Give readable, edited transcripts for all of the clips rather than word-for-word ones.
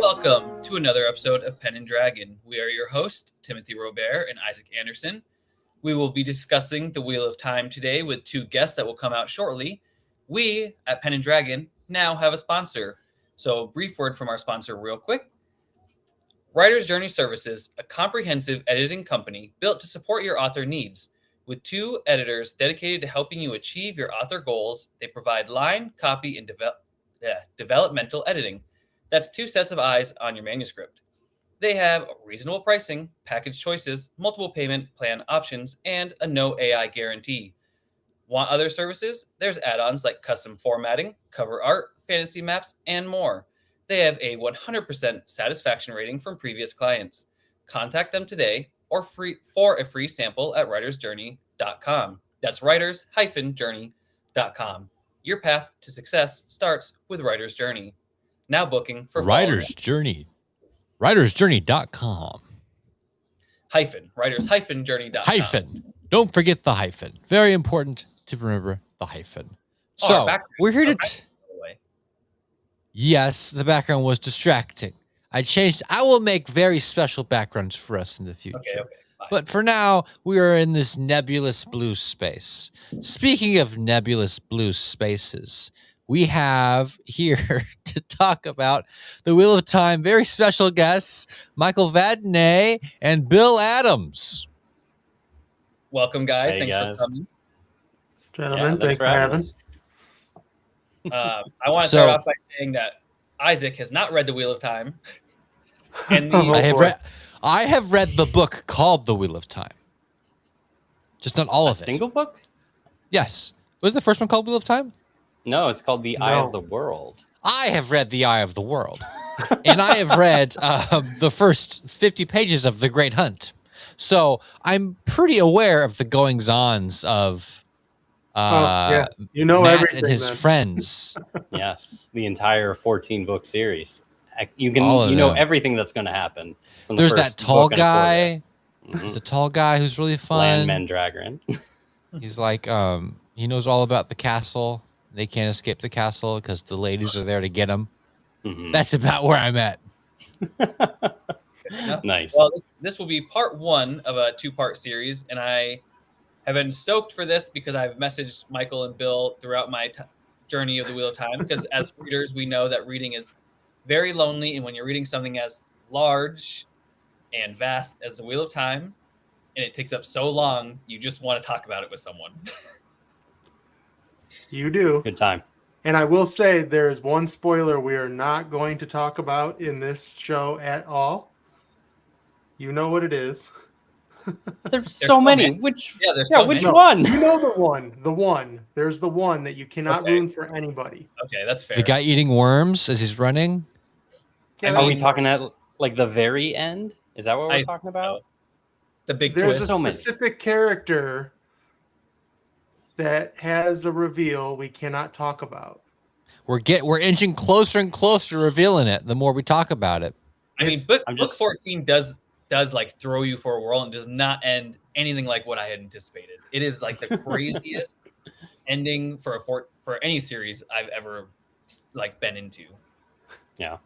Welcome to another episode of Pen and Dragon. We are your hosts, Timothy Robert and Isaac Anderson. We will be discussing the Wheel of Time today with two guests that will come out shortly. We at Pen and Dragon now have a sponsor. So, brief word from our sponsor real quick. Writer's Journey Services, a comprehensive editing company built to support your author needs. With two editors dedicated to helping you achieve your author goals, they provide line, copy, and developmental editing. That's two sets of eyes on your manuscript. They have reasonable pricing, package choices, multiple payment plan options, and a no AI guarantee. Want other services? There's add-ons like custom formatting, cover art, fantasy maps, and more. They have a 100% satisfaction rating from previous clients. Contact them today or for a free sample at writersjourney.com. That's writers-journey.com. Your path to success starts with Writer's Journey. Now booking for Writer's Journey. Writersjourney.com. Writers-journey.com. Hyphen. Don't forget the hyphen. Very important to remember the hyphen. So we're here to... Yes, the background was distracting. I will make very special backgrounds for us in the future. Okay, but for now, we are in this nebulous blue space. Speaking of nebulous blue spaces, we have here to talk about the Wheel of Time very special guests, Michael Vadnais and Bill Adams. Welcome, guys. Hey, thanks guys. for coming. Gentlemen, thanks for having us. I want to start off by saying that Isaac has not read the Wheel of Time. And I have read the book called The Wheel of Time. Just not all of it. Single book? Yes. Was the first one called Wheel of Time? No, it's called The Eye of the World. I have read The Eye of the World. And I have read the first 50 pages of The Great Hunt. So I'm pretty aware of the goings-ons of Matt and his friends. Yes, the entire 14-book series. You know everything that's going to happen. There's that tall guy. There's the tall guy who's really fun. Landman He's like, he knows all about the castle. They can't escape the castle because the ladies are there to get him. Mm-hmm. That's about where I'm at. Nice. Well, this will be part one of a two-part series, and I have been stoked for this because I've messaged Michael and Bill throughout my journey of the Wheel of Time, because as readers, we know that reading is very lonely, and when you're reading something as large and vast as the Wheel of Time, and it takes up so long, you just want to talk about it with someone. You do. Good time. And I will say there is one spoiler we are not going to talk about in this show at all. You know what it is. There's so many. Which many. one? You know the one. The one. There's the one that you cannot ruin for anybody. Okay, that's fair. The guy eating worms as he's running? Yeah, are we talking at like the very end? Is that what we're talking about? The big There's twist. a specific character that has a reveal we cannot talk about. We're inching closer and closer to revealing it the more we talk about it. I mean, book 14 does like throw you for a whirl and does not end anything like what I had anticipated. It is like the craziest ending for any series I've ever like been into. Yeah.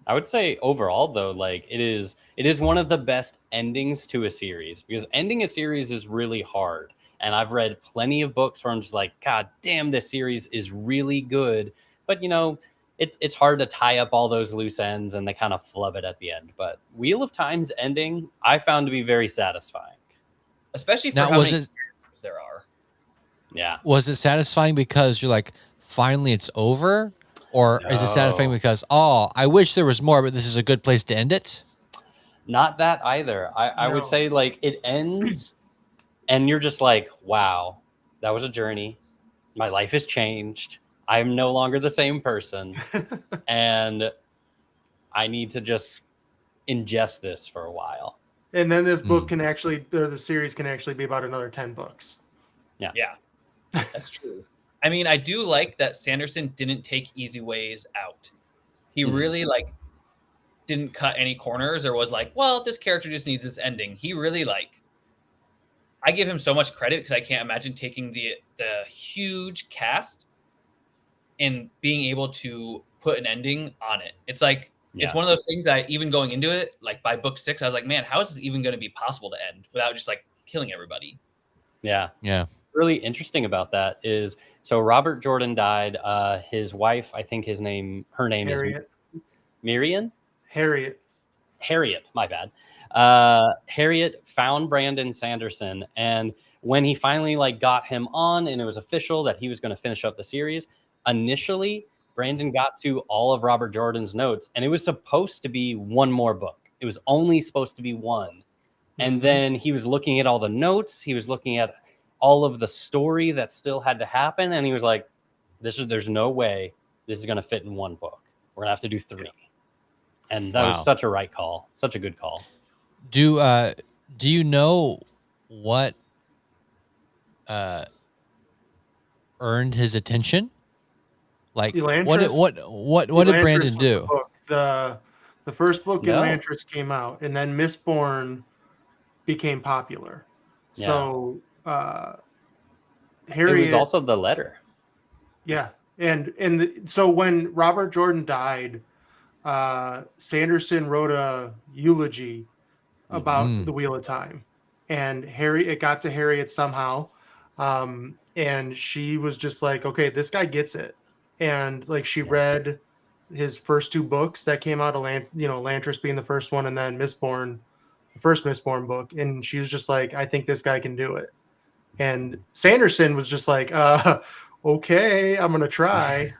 I would say overall though, like it is one of the best endings to a series, because ending a series is really hard. And I've read plenty of books where I'm just like, God damn, this series is really good. But you know, it's hard to tie up all those loose ends, and they kind of flub it at the end. But Wheel of Time's ending, I found to be very satisfying. Especially for how many characters there are. Yeah. Was it satisfying because you're like, finally it's over? Or is it satisfying because, I wish there was more, but this is a good place to end it? Not that either. I would say like it ends and you're just like, wow, that was a journey. My life has changed. I'm no longer the same person. And I need to just ingest this for a while. And then this book can actually, the series can actually be about another 10 books. Yeah. Yeah, that's true. I mean, I do like that Sanderson didn't take easy ways out. He really didn't cut any corners or was like, well, this character just needs this ending. He really I give him so much credit because I can't imagine taking the huge cast and being able to put an ending on it. It's like It's one of those things that even going into it, like by book 6, I was like, man, how is this even going to be possible to end without just like killing everybody? Yeah. Yeah. Really interesting about that is, so Robert Jordan died. His wife, I think her name Harriet. is Miriam? Harriet. My bad. Harriet found Brandon Sanderson, and when he finally like got him on and it was official that he was going to finish up the series, initially Brandon got to all of Robert Jordan's notes, and it was supposed to be one more book. It was only supposed to be one. And then he was looking at all the notes, he was looking at all of the story that still had to happen, and he was like, there's no way this is going to fit in one book. We're going to have to do 3. And that was such a right call, such a good call. Do you know what earned his attention? Like Elantris? what did Brandon do? The first book Elantris came out, and then Mistborn became popular. Yeah. So Harriet, it was also the letter. Yeah. So when Robert Jordan died, Sanderson wrote a eulogy about the Wheel of Time, and it got to Harriet somehow, and she was just like, okay, this guy gets it. And like she read his first 2 books that came out, Elantris being the first one, and then Mistborn, the first Mistborn book, and she was just like, I think this guy can do it. And Sanderson was just like, okay, I'm gonna try.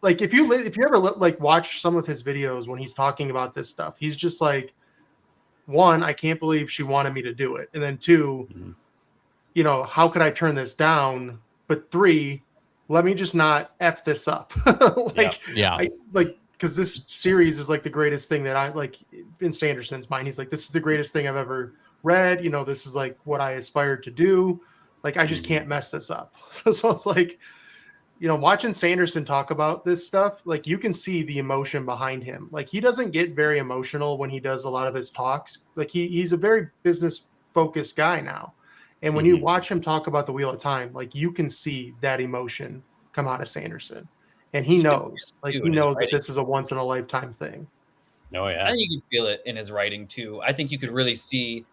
Like if you ever like watch some of his videos when he's talking about this stuff, he's just like, 1, I can't believe she wanted me to do it, and then 2, how could I turn this down? But 3, let me just not F this up. Because this series is like the greatest thing that I like in Sanderson's mind. He's like, this is the greatest thing I've ever read. This is like what I aspired to do. Like, I just can't mess this up. So it's like, watching Sanderson talk about this stuff, like you can see the emotion behind him. Like he doesn't get very emotional when he does a lot of his talks. Like he's a very business focused guy now. And when you watch him talk about the Wheel of Time, like you can see that emotion come out of Sanderson. And he knows that this is a once in a lifetime thing. Oh yeah. I think you can feel it in his writing too. I think you could really see,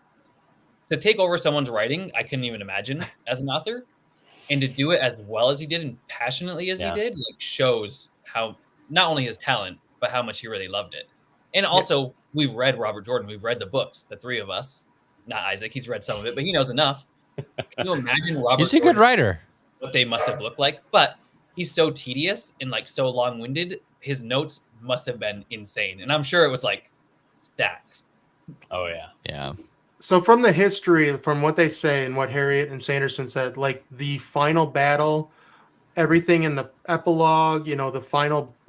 to take over someone's writing, I couldn't even imagine as an author. And to do it as well as he did and passionately as he did, like shows how not only his talent, but how much he really loved it. And also, we've read Robert Jordan. We've read the books, the 3 of us. Not Isaac. He's read some of it, but he knows enough. Can you imagine Robert He's a good writer. What they must have looked like? But he's so tedious and like so long-winded. His notes must have been insane. And I'm sure it was like stacks. Oh, yeah. Yeah. So from the history, from what they say and what Harriet and Sanderson said, like the final battle, everything in the epilogue,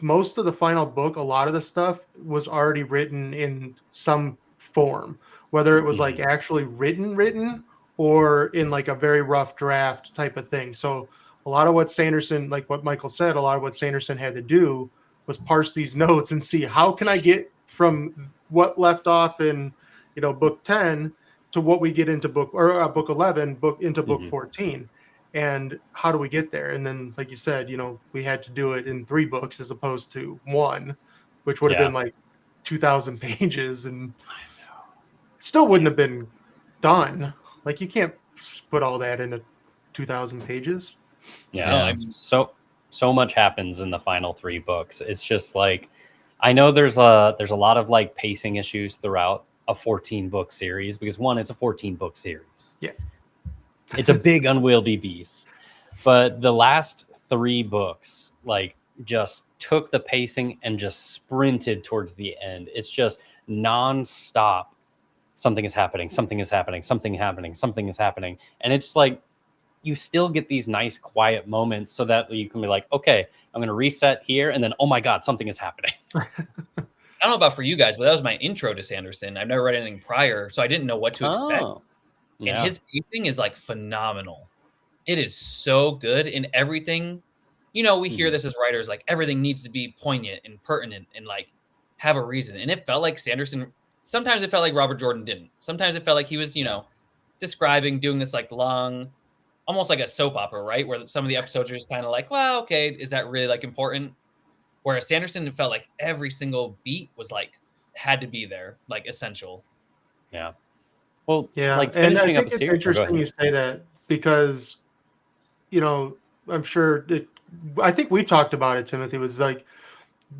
most of the final book, a lot of the stuff was already written in some form, whether it was like actually written or in like a very rough draft type of thing. So a lot of what Sanderson, like what Michael said, a lot of what Sanderson had to do was parse these notes and see how can I get from what left off in book 10 to what we get into book 11 into book 14, and how do we get there? And then, like you said, we had to do it in 3 books as opposed to 1, which would have been like 2,000 pages, and still wouldn't have been done. Like you can't put all that into 2,000 pages. Yeah. I mean, so much happens in the final 3 books. It's just like, I know there's a lot of like pacing issues throughout a 14-book series, because 1, it's a 14-book series. Yeah. It's a big unwieldy beast. But the last 3 books like just took the pacing and just sprinted towards the end. It's just nonstop. Something is happening, something is happening, something happening, something is happening. And it's like you still get these nice quiet moments so that you can be like, okay, I'm going to reset here, and then, oh my God, something is happening. I don't know about for you guys, but that was my intro to Sanderson. I've never read anything prior, so I didn't know what to expect. And his pacing is like phenomenal. It is so good in everything. We hear this as writers, like everything needs to be poignant and pertinent and like have a reason. And it felt like Sanderson, sometimes it felt like Robert Jordan didn't. Sometimes it felt like he was, describing, doing this like long, almost like a soap opera, right? Where some of the episodes are just kind of like, well, okay, is that really like important? Whereas Sanderson, it felt like every single beat was like had to be there, like essential. Yeah. Well, Yeah, like and I finishing up think a it's series. Oh, go interesting ahead. you say that because, I'm sure that I think we talked about it, Timothy, was like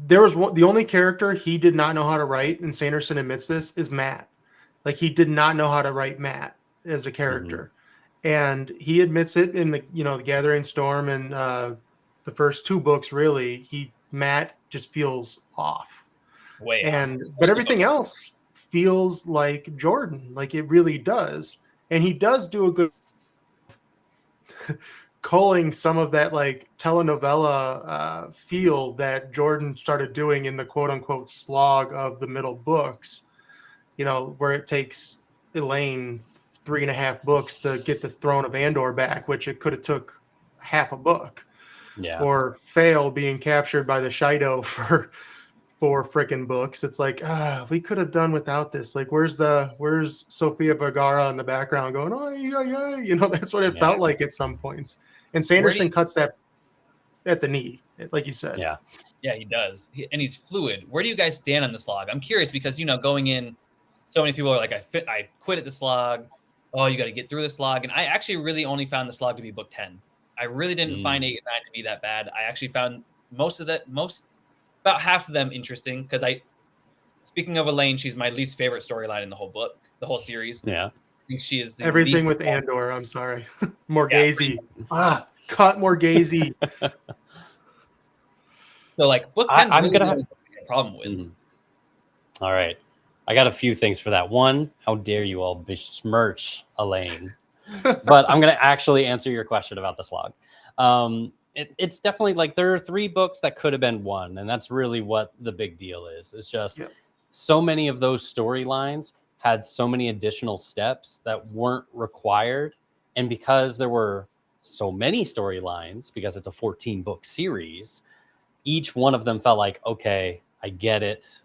there was the only character he did not know how to write, and Sanderson admits this, is Matt. Like he did not know how to write Matt as a Mm-hmm. character. And he admits it in the Gathering Storm and the first two books really, Matt just feels off. Way off. But everything else feels like Jordan, like it really does. And he does do a good culling some of that like telenovela feel that Jordan started doing in the quote unquote slog of the middle books, where it takes Elaine 3.5 books to get the throne of Andor back, which it could have took half a book. Yeah. Or Fail being captured by the Shido for 4 freaking books. It's like, we could have done without this. Like, where's Sofia Vergara in the background going, oh, yeah. That's what it felt like at some points. And Sanderson cuts that at the knee, like you said. Yeah. Yeah, he does. And he's fluid. Where do you guys stand on the slog? I'm curious because, going in, so many people are like, I quit at the slog. Oh, you got to get through the slog. And I actually really only found the slog to be book 10. I really didn't find 8 and 9 to be that bad. I actually found about half of them interesting because speaking of Elaine, she's my least favorite storyline in the whole book, the whole series. Yeah. I think she is the everything least with involved. Andor. I'm sorry, Morgazy. Cut Morgazy. So like book 10 I'm really gonna the have only book I have a problem with. Mhm. All right. I got a few things for that. One, how dare you all besmirch Elaine? But I'm going to actually answer your question about the slog. It's definitely like there are 3 books that could have been 1, and that's really what the big deal is. It's just so many of those storylines had so many additional steps that weren't required, and because there were so many storylines, because it's a 14-book series, each one of them felt like, okay, I get it.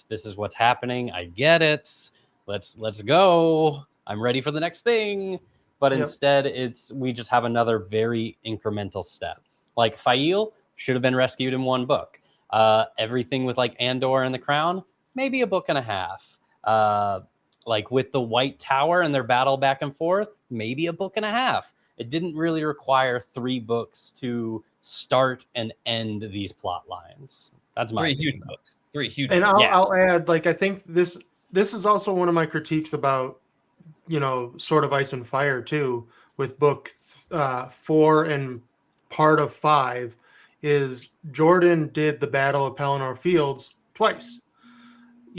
This is what's happening. I get it. Let's go. I'm ready for the next thing. But instead, we just have another very incremental step. Like Fail should have been rescued in 1 book. Everything with like Andor and the Crown, maybe a book and a half. Like with the White Tower and their battle back and forth, maybe a book and a half. It didn't really require 3 books to start and end these plot lines. That's my 3 huge books. 3 huge. And books. I'll add, like, I think this is also one of my critiques about, Sword of Ice and Fire too, with book 4 and part of 5, is Jordan did the Battle of Pelennor Fields twice,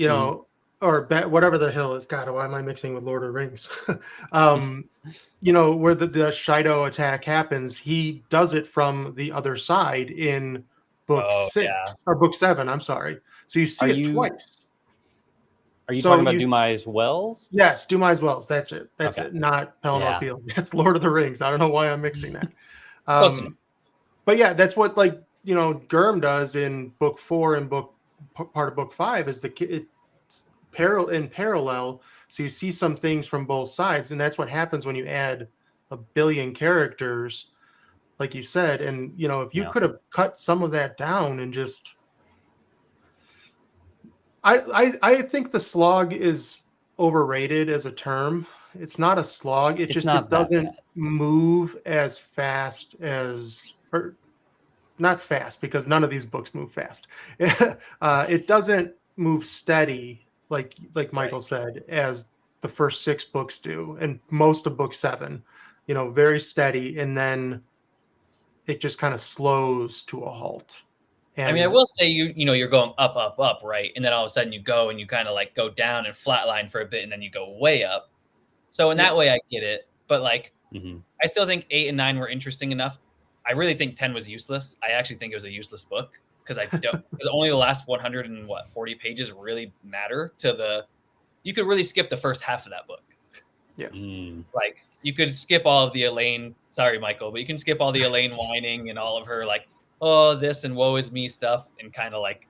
or whatever the hill is. God, why am I mixing with Lord of the Rings? Where the Shido attack happens, he does it from the other side in book 6 or book 7. I'm sorry. So you see it twice. Are you talking about Dumai's Wells? Yes, Dumai's Wells. That's it. That's it. Not Pelennor Field. That's Lord of the Rings. I don't know why I'm mixing that. But yeah, that's what Gurm does in book 4 and part of book 5 is it's in parallel. So you see some things from both sides, and that's what happens when you add a billion characters, like you said. And if you could have cut some of that down and just, I think the slog is overrated as a term. It's not a slog. It doesn't move as fast as, or not fast, because none of these books move fast. It doesn't move steady, like Michael said, as the first 6 books do, and most of book 7, very steady, and then it just kind of slows to a halt. And I mean, I will say you're going up, up, up, right? And then all of a sudden you go and you kind of like go down and flatline for a bit, and then you go way up. So in that way, I get it. But like, I still think 8 and 9 were interesting enough. I really think 10 was useless. I actually think it was a useless book because because only the last 140 pages really matter you could really skip the first half of that book. Yeah. Like you could skip all of the Elaine, sorry, Michael, but you can skip all the Elaine whining and all of her like, oh, this and woe is me stuff, and kind of like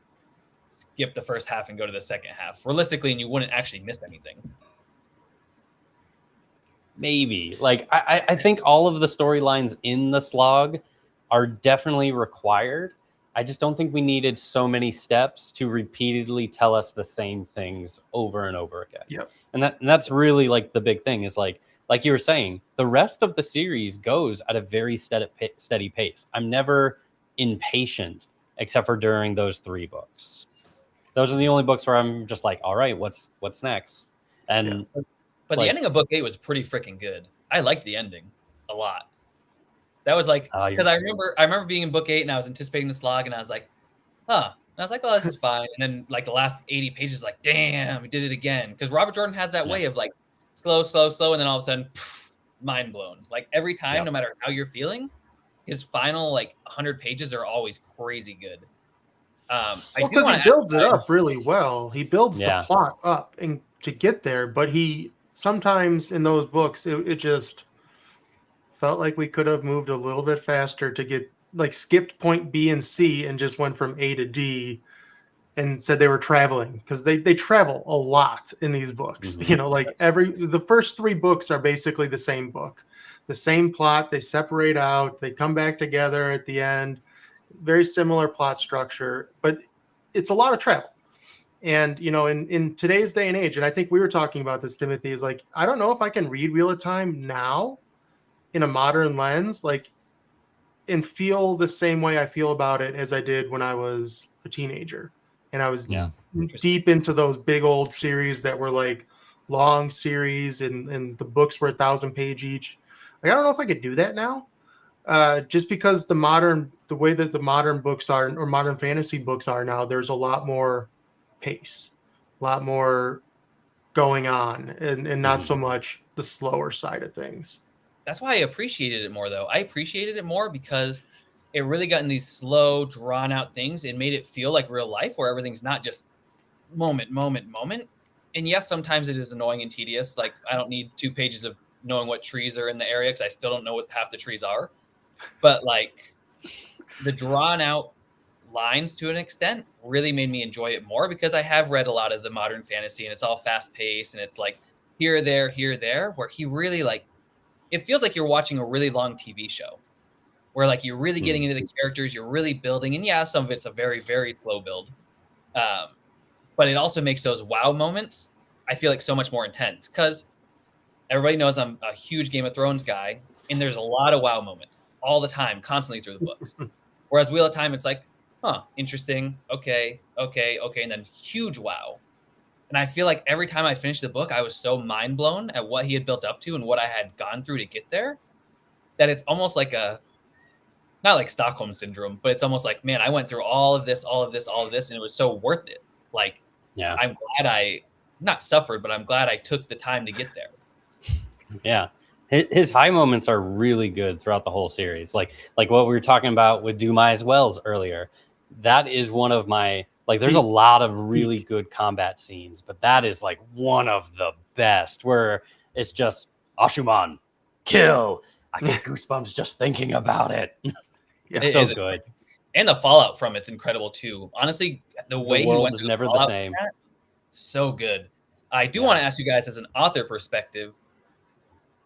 skip the first half and go to the second half realistically, and you wouldn't actually miss anything. Maybe. Like I think all of the storylines in the slog are definitely required, I just don't think we needed so many steps to repeatedly tell us the same things over and over again. Yep. And that's really like the big thing is like you were saying, the rest of the series goes at a very steady pace. I'm never impatient except for during those 3 books. Those are the only books where I'm just like, all right, what's next? And But like, the ending of book 8 was pretty freaking good. I liked the ending a lot. That was like, because I remember being in book 8 and I was anticipating the slog and I was like, huh. And I was like, well, this is fine. And then like the last 80 pages, like, damn, we did it again. Because Robert Jordan has that way of like slow, and then all of a sudden, mind blown. Like every time, no matter how you're feeling, his final like 100 pages are always crazy good. Because he builds it up really well. He builds the plot up and to get there, but he sometimes in those books it just felt like we could have moved a little bit faster to get like skipped point B and C and just went from A to D and said they were traveling because they travel a lot in these books. Mm-hmm. You know, like the first 3 books are basically the same book, the same plot. They separate out, they come back together at the end. Very similar plot structure, but it's a lot of travel. And, you know, in today's day and age, and I think we were talking about this, Timothy, is like, I don't know if I can read Wheel of Time now in a modern lens, like, and feel the same way I feel about it as I did when I was a teenager. And I was deep into those big old series that were like long series and the books were 1,000-page each. Like, I don't know if I could do that now. Just because the way that the modern books are or modern fantasy books are now, there's a lot more pace, a lot more going on and not so much the slower side of things. That's why I appreciated it more though. I appreciated it more because it really got in these slow, drawn out things and made it feel like real life where everything's not just moment. And yes, sometimes it is annoying and tedious. Like I don't need 2 pages of knowing what trees are in the area because I still don't know what half the trees are. But like the drawn out lines to an extent really made me enjoy it more because I have read a lot of the modern fantasy and it's all fast paced and it's like here, there, where he really like, it feels like you're watching a really long TV show where like you're really getting into the characters, you're really building. And yeah, some of it's a very, very slow build. But it also makes those wow moments, I feel like so much more intense because everybody knows I'm a huge Game of Thrones guy and there's a lot of wow moments all the time, constantly through the books. Whereas Wheel of Time, it's like, huh, interesting. Okay. And then huge wow. And I feel like every time I finished the book, I was so mind blown at what he had built up to and what I had gone through to get there that it's almost like not like Stockholm syndrome, but it's almost like, man, I went through all of this, and it was so worth it. Like, I'm glad I not suffered, but I'm glad I took the time to get there. Yeah. His high moments are really good throughout the whole series. Like what we were talking about with Dumai's Wells earlier. That is one of my, like, there's a lot of really good combat scenes, but that is like one of the best where it's just Ashuman, kill. I get goosebumps just thinking about it. It's so good. And the fallout from it's incredible too. Honestly, the way world he went is never the same. So good. I do want to ask you guys as an author perspective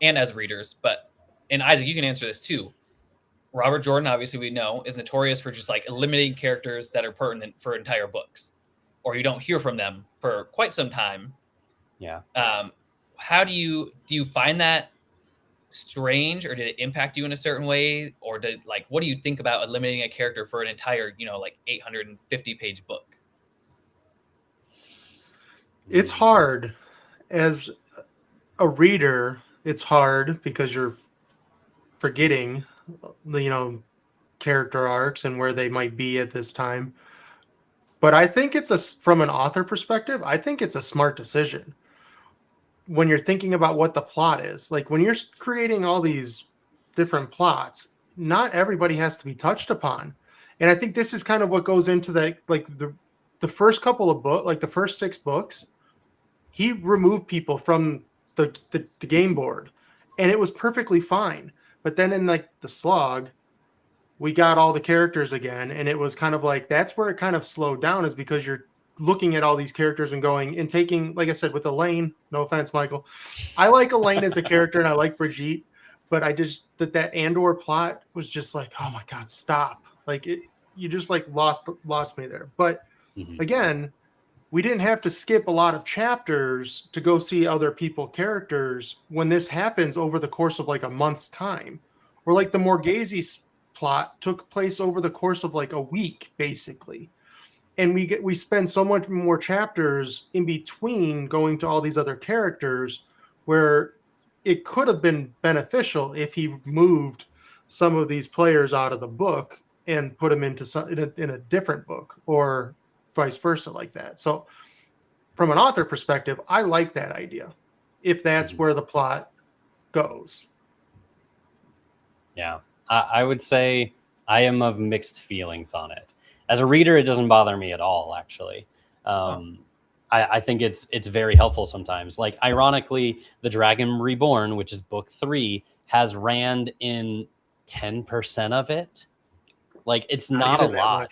and as readers, and Isaac, you can answer this too. Robert Jordan, obviously we know, is notorious for just like eliminating characters that are pertinent for entire books, or you don't hear from them for quite some time. Yeah. How do you find that strange, or did it impact you in a certain way, or what do you think about eliminating a character for an entire, like 850-page book? It's hard as a reader. It's hard because you're forgetting the character arcs and where they might be at this time. But I think from an author perspective, I think it's a smart decision when you're thinking about what the plot is. Like when you're creating all these different plots, not everybody has to be touched upon. And I think this is kind of what goes into that, like the first couple of books, like the first 6 books, he removed people from the game board and it was perfectly fine. But then in like the slog, we got all the characters again. And it was kind of like, that's where it kind of slowed down, is because you're looking at all these characters and going and taking, like I said, with Elaine, no offense, Michael, I like Elaine as a character and I like Brigitte, but I just, that Andor plot was just like, oh my God, stop. Like you just like lost me there. But Mhm. again, we didn't have to skip a lot of chapters to go see other characters when this happens over the course of like a month's time. Or like the Morghese plot took place over the course of like a week, basically. And we spend so much more chapters in between going to all these other characters where it could have been beneficial if he moved some of these players out of the book and put them into in a different book, or vice versa, like that. So from an author perspective, I like that idea if that's where the plot goes. Yeah, I would say I am of mixed feelings on it. As a reader, it doesn't bother me at all, actually. I think it's very helpful sometimes. Like, ironically, The Dragon Reborn, which is book 3, has Rand in 10% of it. Like, it's not a lot.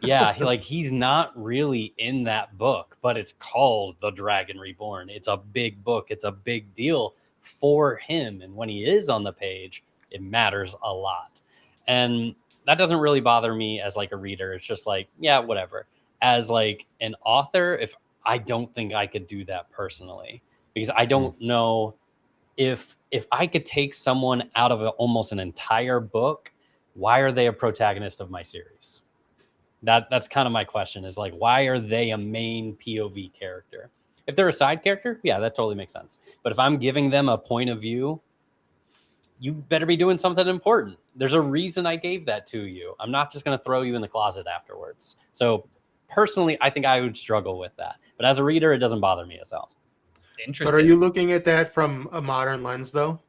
Yeah, he's not really in that book, but it's called The Dragon Reborn. It's a big book. It's a big deal for him. And when he is on the page, it matters a lot. And that doesn't really bother me as like a reader. It's just like, yeah, whatever. As like an author, if I don't think I could do that personally, because I don't know if I could take someone out of almost an entire book, why are they a protagonist of my series? That's kind of my question, is like, why are they a main POV character? If they're a side character, yeah, that totally makes sense. But if I'm giving them a point of view, you better be doing something important. There's a reason I gave that to you. I'm not just going to throw you in the closet afterwards. So personally, I think I would struggle with that. But as a reader, it doesn't bother me as all. Interesting. But are you looking at that from a modern lens, though?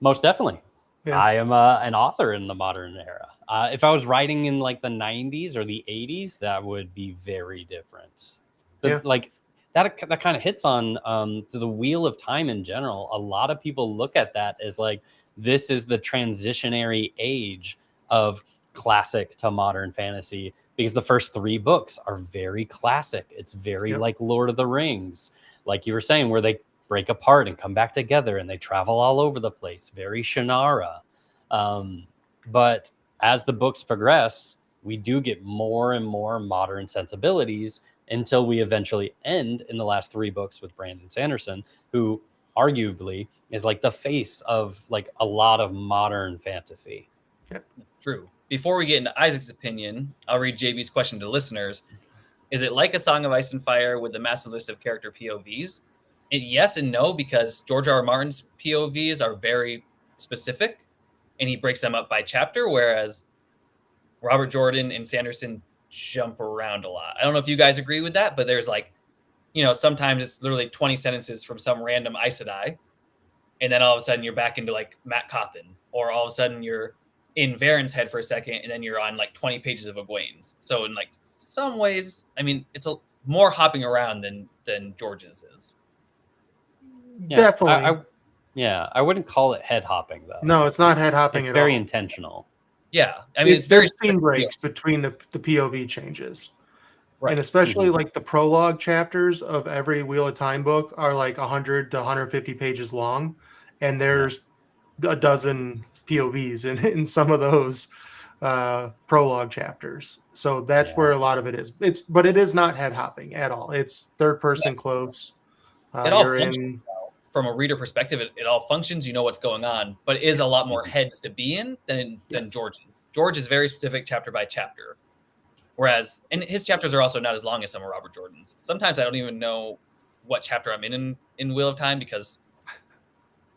Most definitely. Yeah. I am an author in the modern era. If I was writing in like the 90s or the 80s, that would be very different. Like that kind of hits on to the Wheel of Time in general. A lot of people look at that as like, this is the transitionary age of classic to modern fantasy, because the first 3 books are very classic. It's very like Lord of the Rings, like you were saying, where they break apart and come back together and they travel all over the place. Very Shannara. But as the books progress, we do get more and more modern sensibilities until we eventually end in the last 3 books with Brandon Sanderson, who arguably is like the face of like a lot of modern fantasy. True. Before we get into Isaac's opinion, I'll read JB's question to listeners. Is it like A Song of Ice and Fire with the massive list of character POVs? Yes and no, because George R. R. Martin's POVs are very specific and he breaks them up by chapter, whereas Robert Jordan and Sanderson jump around a lot. I don't know if you guys agree with that, but there's like, sometimes it's literally 20 sentences from some random Aes Sedai, and then all of a sudden you're back into like Matt Cawthon, or all of a sudden you're in Varen's head for a second, and then you're on like 20 pages of Egwene's. So in like some ways, I mean, it's more hopping around than George's is. Yeah, Definitely. I wouldn't call it head hopping though. No, it's not head hopping. It's at very all. intentional. Yeah, I mean, it's very there's scene breaks between the POV changes, right. And especially like the prologue chapters of every Wheel of Time book are like 100 to 150 pages long, and there's a dozen POVs in some of those prologue chapters. So that's where a lot of it is. But it is not head hopping at all. It's third person close. It all functions from a reader perspective. It all functions. You know what's going on, but it is a lot more heads to be in than George's. George is very specific chapter by chapter, whereas and his chapters are also not as long as some of Robert Jordan's. Sometimes I don't even know what chapter I'm in Wheel of Time because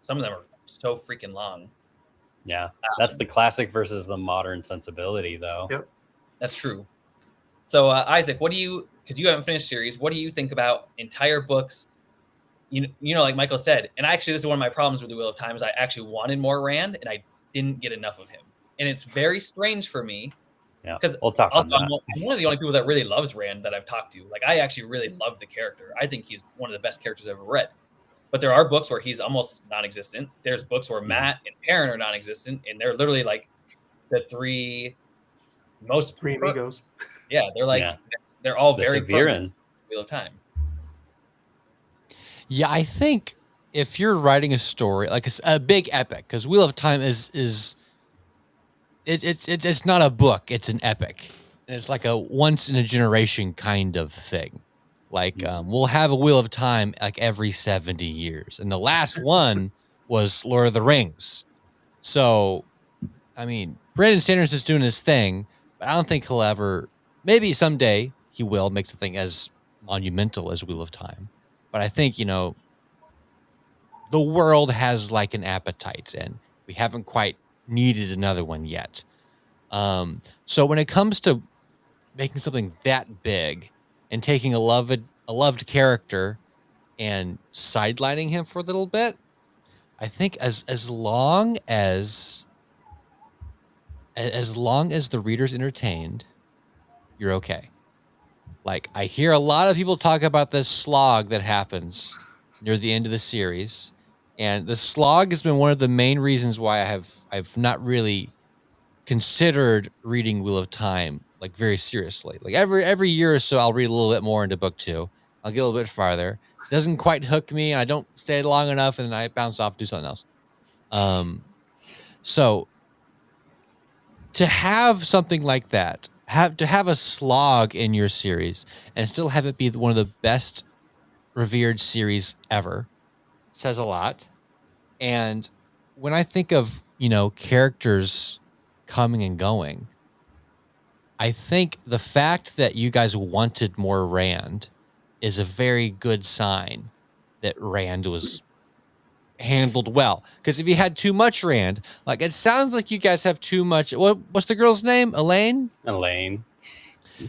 some of them are so freaking long. Yeah, that's the classic versus the modern sensibility, though. Yep, that's true. So Isaac, what do you? Because you haven't finished series, what do you think about entire books? You know, like Michael said, and actually, this is one of my problems with the Wheel of Time is I actually wanted more Rand, and I didn't get enough of him, and it's very strange for me. Yeah, because we'll talk also on that. I'm one of the only people that really loves Rand that I've talked to. Like, I actually really love the character. I think he's one of the best characters I've ever read. But there are books where he's almost non-existent. There's books where Matt and Perrin are non-existent, and they're literally like the three amigos. Yeah, they're like they're all very Viren. Wheel of Time. Yeah, I think if you're writing a story like a big epic, because Wheel of Time is it's not a book, it's an epic. And it's like a once in a generation kind of thing. Like we'll have a Wheel of Time like every 70 years. And the last one was Lord of the Rings. So I mean, Brandon Sanders is doing his thing, but I don't think he'll ever, maybe someday he will make something as monumental as Wheel of Time. But I think, the world has like an appetite and we haven't quite needed another one yet. So when it comes to making something that big and taking a loved character and sidelining him for a little bit, I think as long as the reader's entertained, you're okay. Like I hear a lot of people talk about this slog that happens near the end of the series, and the slog has been one of the main reasons why I've not really considered reading Wheel of Time like very seriously. Like every year or so, I'll read a little bit more into book 2. I'll get a little bit farther. Doesn't quite hook me, and I don't stay long enough, and then I bounce off, do something else. So to have something like that, to have a slog in your series and still have it be one of the best revered series ever says a lot. And when I think of, characters coming and going, I think the fact that you guys wanted more Rand is a very good sign that Rand was handled well. Because if you had too much Rand, like it sounds like you guys have too much. What's the girl's name? Elaine? Elaine.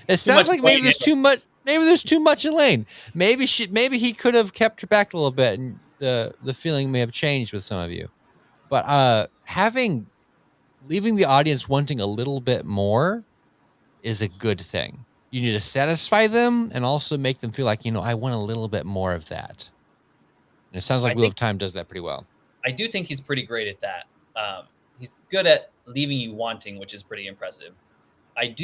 It sounds like maybe Elaine. there's too much. Maybe there's too much Elaine. Maybe he could have kept her back a little bit, and the feeling may have changed with some of you. But leaving the audience wanting a little bit more is a good thing. You need to satisfy them and also make them feel like, I want a little bit more of that. And it sounds like Wheel of Time does that pretty well. I do think he's pretty great at that. He's good at leaving you wanting, which is pretty impressive. I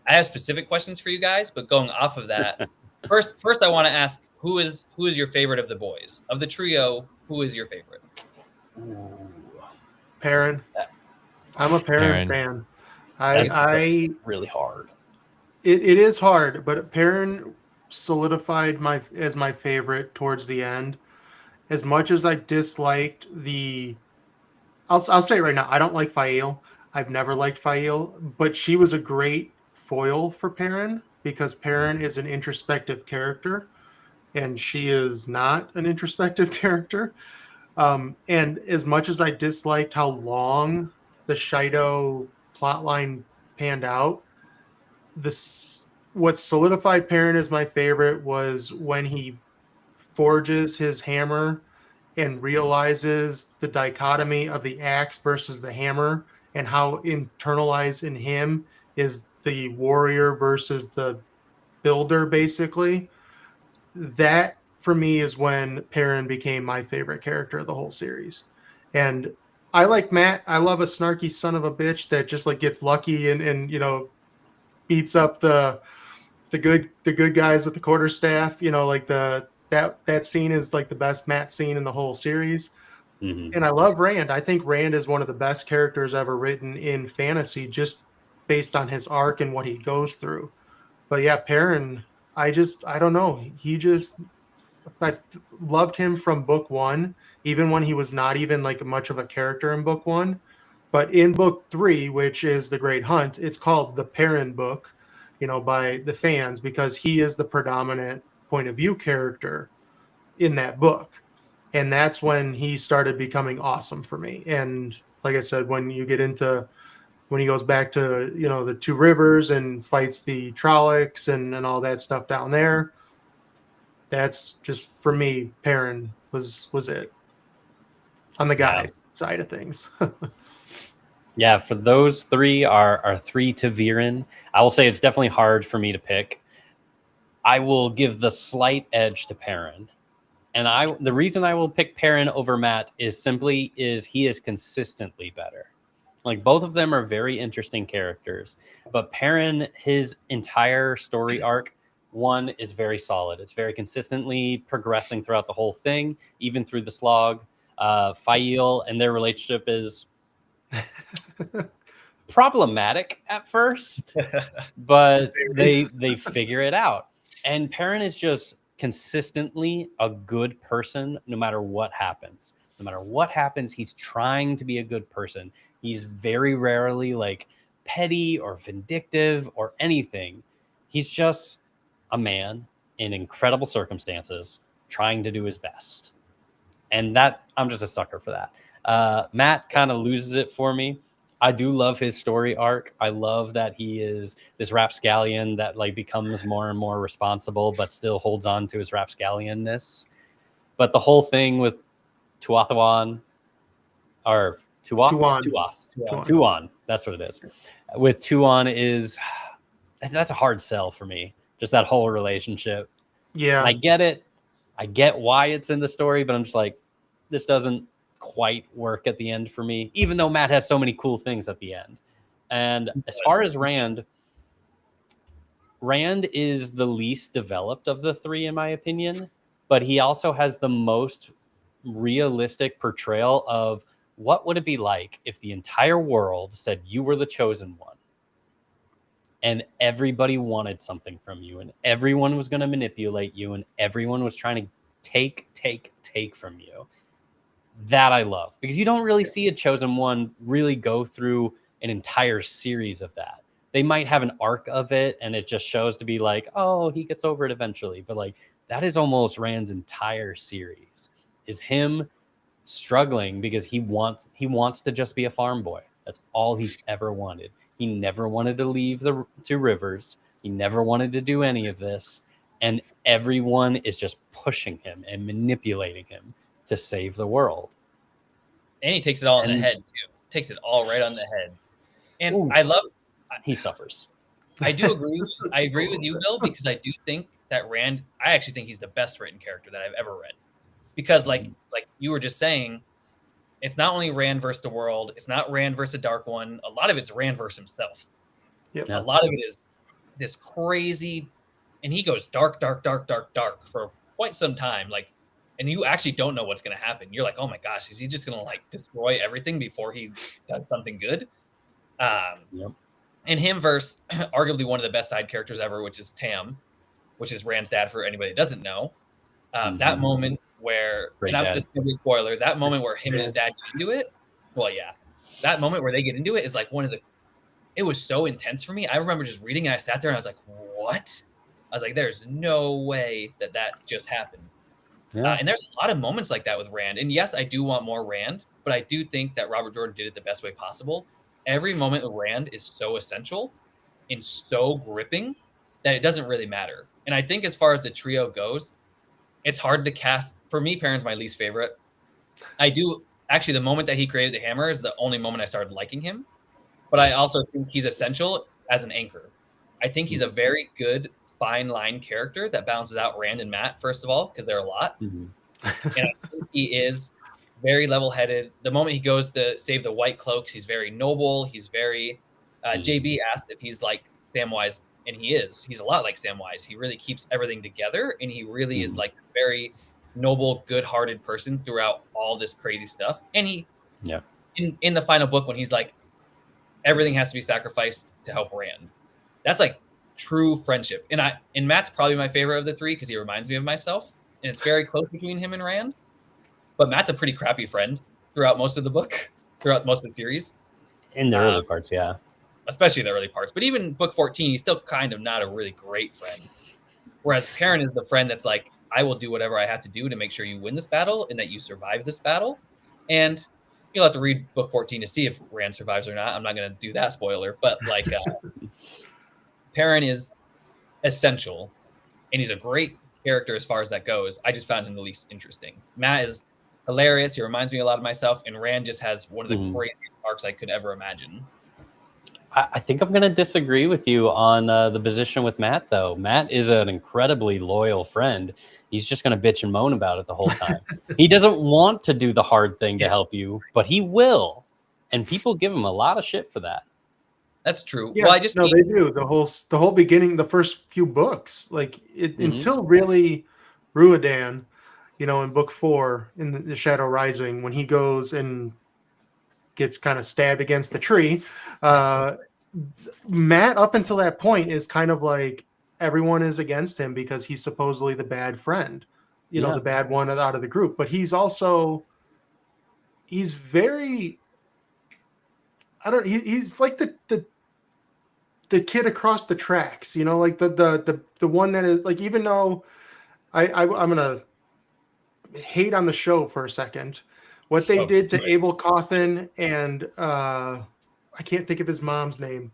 have specific questions for you guys, but going off of that, first I want to ask who is your favorite of the boys? Of the trio, who is your favorite? Perrin. I'm a Perrin fan. I really hard. It is hard, but Perrin solidified as my favorite towards the end. As much as I disliked I'll say it right now, I don't like Fael. I've never liked Fael, but she was a great foil for Perrin because Perrin is an introspective character, and she is not an introspective character. And as much as I disliked how long the Shido plotline panned out, what solidified Perrin as my favorite was when he forges his hammer and realizes the dichotomy of the axe versus the hammer and how internalized in him is the warrior versus the builder, basically. That for me is when Perrin became my favorite character of the whole series. And I like Matt. I love a snarky son of a bitch that just like gets lucky and beats up the good guys with the quarterstaff. Like that scene is like the best Matt scene in the whole series. Mm-hmm. And I love Rand. I think Rand is one of the best characters ever written in fantasy, just based on his arc and what he goes through. But yeah, Perrin, I don't know. I loved him from book 1, even when he was not even like much of a character in book 1. But in book 3, which is The Great Hunt, it's called the Perrin book, by the fans, because he is the predominant point of view character in that book. And that's when he started becoming awesome for me. And like I said, when he goes back to, the Two Rivers and fights the Trollocs and all that stuff down there, that's just, for me, Perrin was it on the guy side of things. Yeah, for those three are 3 to Viren. I will say it's definitely hard for me to pick. I will give the slight edge to Perrin. And the reason I will pick Perrin over Matt is he is consistently better. Like both of them are very interesting characters, but Perrin, his entire story arc, one is very solid. It's very consistently progressing throughout the whole thing, even through the slog. Fael and their relationship is problematic at first, but they figure it out. And Perrin is just consistently a good person no matter what happens. No matter what happens, he's trying to be a good person. He's very rarely like petty or vindictive or anything. He's just a man in incredible circumstances trying to do his best. And that, I'm just a sucker for that. Matt kind of loses it for me. I do love his story arc. I love that he is this rapscallion that like becomes more and more responsible, but still holds on to his rapscallionness. But the whole thing with Tuathawan, or Tuon, that's what it is. With Tuon that's a hard sell for me. Just that whole relationship. Yeah, And I get it. I get why it's in the story, but I'm just like, this doesn't quite work at the end for me, even though Matt has so many cool things at the end. And as far as Rand is the least developed of the three, in my opinion, but he also has the most realistic portrayal of what would it be like if the entire world said you were the chosen one and everybody wanted something from you and everyone was going to manipulate you and everyone was trying to take from you. That I love, because you don't really see a chosen one really go through an entire series of that. They might have an arc of it and it just shows to be like, oh, he gets over it eventually. But like that is almost Rand's entire series, is him struggling because he wants to just be a farm boy. That's all he's ever wanted. He never wanted to leave the two rivers. He never wanted to do any of this. And everyone is just pushing him and manipulating him to save the world. And he takes it all on the head too. Takes it all right on the head. And Ooh, he suffers. I do agree. I agree with you, Bill, because I do think that Rand, I actually think he's the best written character that I've ever read. Because like you were just saying, it's not only Rand versus the world, it's not Rand versus the Dark One. A lot of it's Rand versus himself. Yep. A lot of it is this crazy, and he goes dark for quite some time. Like, and you actually don't know what's going to happen. You're like, oh my gosh, is he just going to like destroy everything before he does something good? Yep. And him versus arguably one of the best side characters ever, which is Tam, which is Rand's dad for anybody that doesn't know. That moment where, this is going to be a spoiler, that moment where him and his dad get into it, well, yeah, that moment where they get into it is like it was so intense for me. I remember just reading and I sat there and I was like, what? I was like, there's no way that just happened. Yeah. And there's a lot of moments like that with Rand. And yes, I do want more Rand, but I do think that Robert Jordan did it the best way possible. Every moment with Rand is so essential and so gripping that it doesn't really matter. And I think as far as the trio goes, it's hard to cast. For me, Perrin's my least favorite. Actually, the moment that he created the hammer is the only moment I started liking him. But I also think he's essential as an anchor. I think he's a very good fine line character that balances out Rand and Matt, first of all, because they're a lot. Mm-hmm. And I think he is very level-headed. The moment he goes to save the White Cloaks, he's very noble. He's very JB asked if he's like Samwise, and he is. He's a lot like Samwise. He really keeps everything together, and he really is like this very noble, good-hearted person throughout all this crazy stuff. And he, in the final book, when he's like, everything has to be sacrificed to help Rand. That's like true friendship. And Matt's probably my favorite of the three because he reminds me of myself. And it's very close between him and Rand. But Matt's a pretty crappy friend throughout most of the book, throughout most of the series. In the early parts, yeah. Especially the early parts. But even book 14, he's still kind of not a really great friend. Whereas Perrin is the friend that's like, I will do whatever I have to do to make sure you win this battle and that you survive this battle. And you'll have to read book 14 to see if Rand survives or not. I'm not going to do that spoiler. But like, Perrin is essential. And he's a great character as far as that goes. I just found him the least interesting. Matt is hilarious. He reminds me a lot of myself. And Rand just has one of the craziest arcs I could ever imagine. I think I'm going to disagree with you on the position with Matt, though. Matt is an incredibly loyal friend. He's just going to bitch and moan about it the whole time. He doesn't want to do the hard thing to help you, but he will. And people give him a lot of shit for that. That's true. Yeah, well, they do. The whole beginning, the first few books, like until really Ruadan, in book 4 in the Shadow Rising, when he goes and gets kind of stabbed against the tree. Matt, up until that point, is kind of like everyone is against him because he's supposedly the bad friend, the bad one out of the group. But he's very, he's like the kid across the tracks, like the one that is like, even though I'm gonna hate on the show for a second, what they did to Abel Cawthon and I can't think of his mom's name.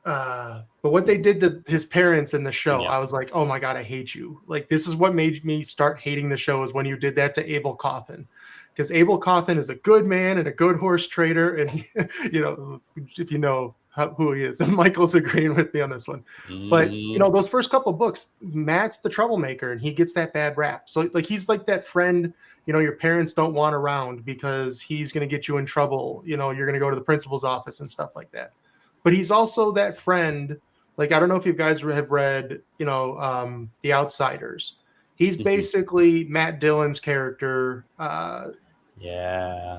But what they did to his parents in the show, I was like, oh my God, I hate you. Like, this is what made me start hating the show, is when you did that to Abel Cawthon. Because Abel Cawthon is a good man and a good horse trader. And, if you know who he is, and Michael's agreeing with me on this one. But, those first couple of books, Matt's the troublemaker and he gets that bad rap. So, like, he's like that friend, your parents don't want around because he's going to get you in trouble. You're going to go to the principal's office and stuff like that. But he's also that friend. Like, I don't know if you guys have read, The Outsiders. He's basically Matt Dillon's character. The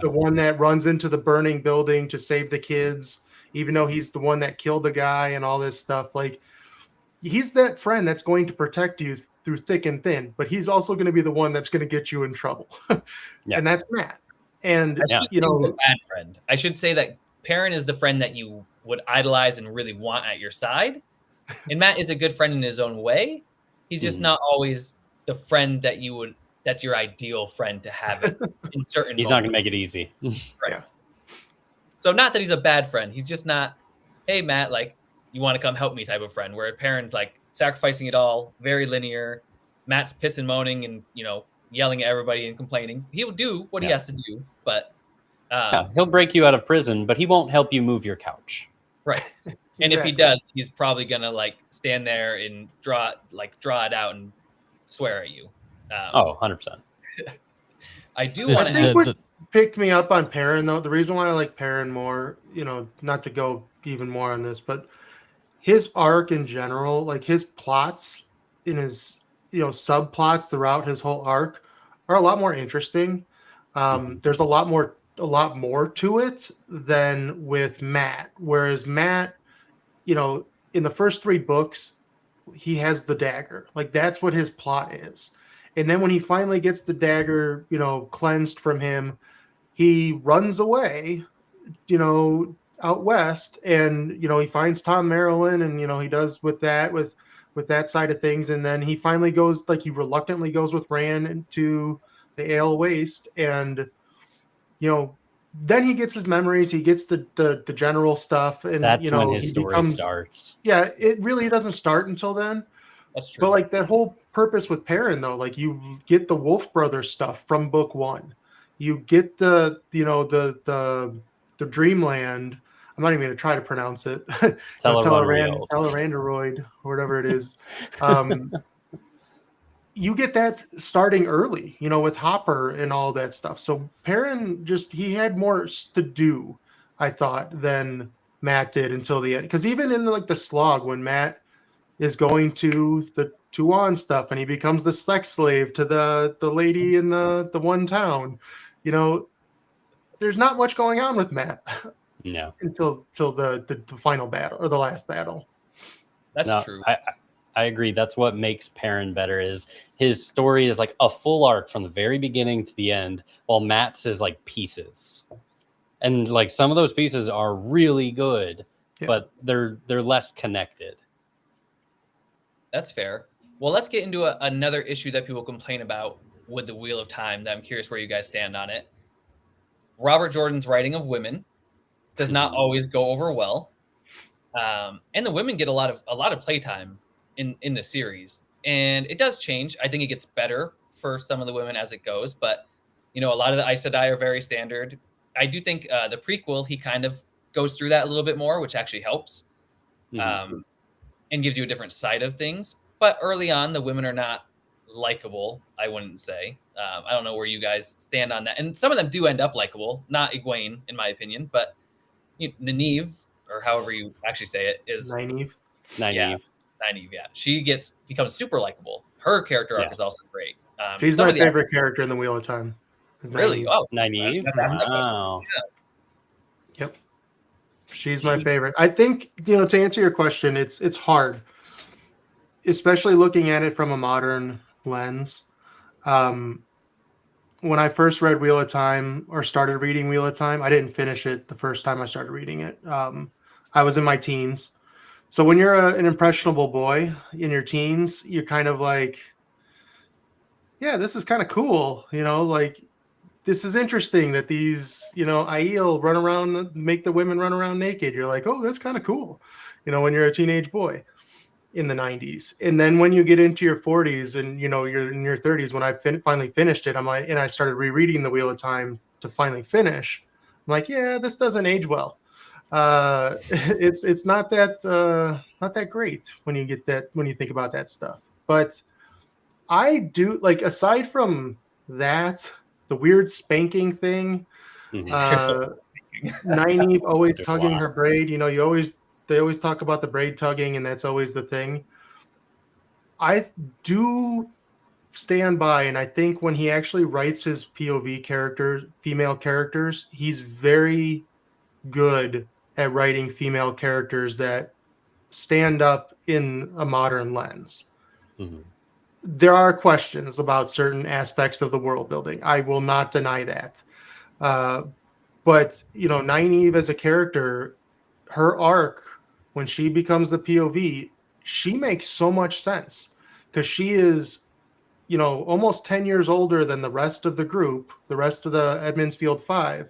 one that runs into the burning building to save the kids, even though he's the one that killed the guy and all this stuff. Like, he's that friend that's going to protect you through thick and thin, but he's also going to be the one that's going to get you in trouble. And that's Matt. And, he's a bad friend. I should say that Perrin is the friend that you would idolize and really want at your side. And Matt is a good friend in his own way. He's just not always the friend that that's your ideal friend to have in certain He's moments. not going to make it easy. Right. Yeah. So not that he's a bad friend. He's just not, hey, Matt, like, you want to come help me type of friend, where Perrin's like sacrificing it all, very linear. Matt's pissing, moaning, and, yelling at everybody and complaining. He'll do what he has to do, but he'll break you out of prison, but he won't help you move your couch. Right. And if he does, he's probably gonna like stand there and draw it out and swear at you. 100%. I do want to. What picked me up on Perrin, though, the reason why I like Perrin more, not to go even more on this, but his arc in general, like his plots in his subplots throughout his whole arc are a lot more interesting. There's a lot more to it than with Matt. Whereas Matt, in the first 3 books, he has the dagger. Like, that's what his plot is. And then when he finally gets the dagger, cleansed from him, he runs away, out west, and, he finds Tom Maryland, and, he does with that side of things. And then he finally goes, like, he reluctantly goes with Rand to the Ale Waste, and, then he gets his memories. He gets the general stuff, and that's when his story starts. Yeah, it really doesn't start until then. That's true. But like that whole purpose with Perrin, though, like you get the Wolf Brothers stuff from book 1. You get the Dreamland. I'm not even going to try to pronounce it. Teleranderoid, or whatever it is. You get that starting early, with Hopper and all that stuff. So Perrin he had more to do, I thought, than Matt did until the end. Because even in like the slog, when Matt is going to the Tuan stuff and he becomes the sex slave to the lady in the one town, there's not much going on with Matt. No. until the final battle, or the last battle. That's true. I agree. That's what makes Perrin better, is his story is like a full arc from the very beginning to the end, while Matt's is like pieces. And like some of those pieces are really good, but they're less connected. That's fair. Well, let's get into another issue that people complain about with the Wheel of Time that I'm curious where you guys stand on it. Robert Jordan's writing of women does not always go over well. And the women get a lot of playtime in the series, and it does change. I think it gets better for some of the women as it goes, but a lot of the Aes Sedai are very standard. I do think the prequel, he kind of goes through that a little bit more, which actually helps, and gives you a different side of things. But early on, the women are not likable, I wouldn't say. I don't know where you guys stand on that, and some of them do end up likable. Not Egwene, in my opinion, but Nynaeve, or however you actually say it, is Nynaeve. Nynaeve, yeah. She becomes super likable. Her character arc is also great. She's my favorite character in the Wheel of Time. Really? Oh, Nynaeve? Wow. She's my favorite. I think, to answer your question, it's hard, especially looking at it from a modern lens. Um, when I first read Wheel of Time or started reading Wheel of Time, I didn't finish it the first time I started reading it. I was in my teens. So when you're an impressionable boy in your teens, you're kind of like, yeah, this is kind of cool. Like, this is interesting that these, Aiel run around, make the women run around naked. You're like, oh, that's kind of cool. When you're a teenage boy in the 90s. And then when you get into your 40s and, you're in your 30s, when I finally finished it, I'm like, and I started rereading The Wheel of Time to finally finish. I'm like, yeah, this doesn't age well. It's not that great when you think about that stuff. But I do, like, aside from that, the weird spanking thing, Nynaeve always tugging her braid. They always talk about the braid tugging, and that's always the thing. I do stand by, and I think when he actually writes his POV characters, female characters, he's very good at writing female characters that stand up in a modern lens. Mm-hmm. There are questions about certain aspects of the world building. I will not deny that. But, Nynaeve as a character, her arc, when she becomes the POV, she makes so much sense because she is, almost 10 years older than the rest of the group, the rest of the Edmondsfield Five.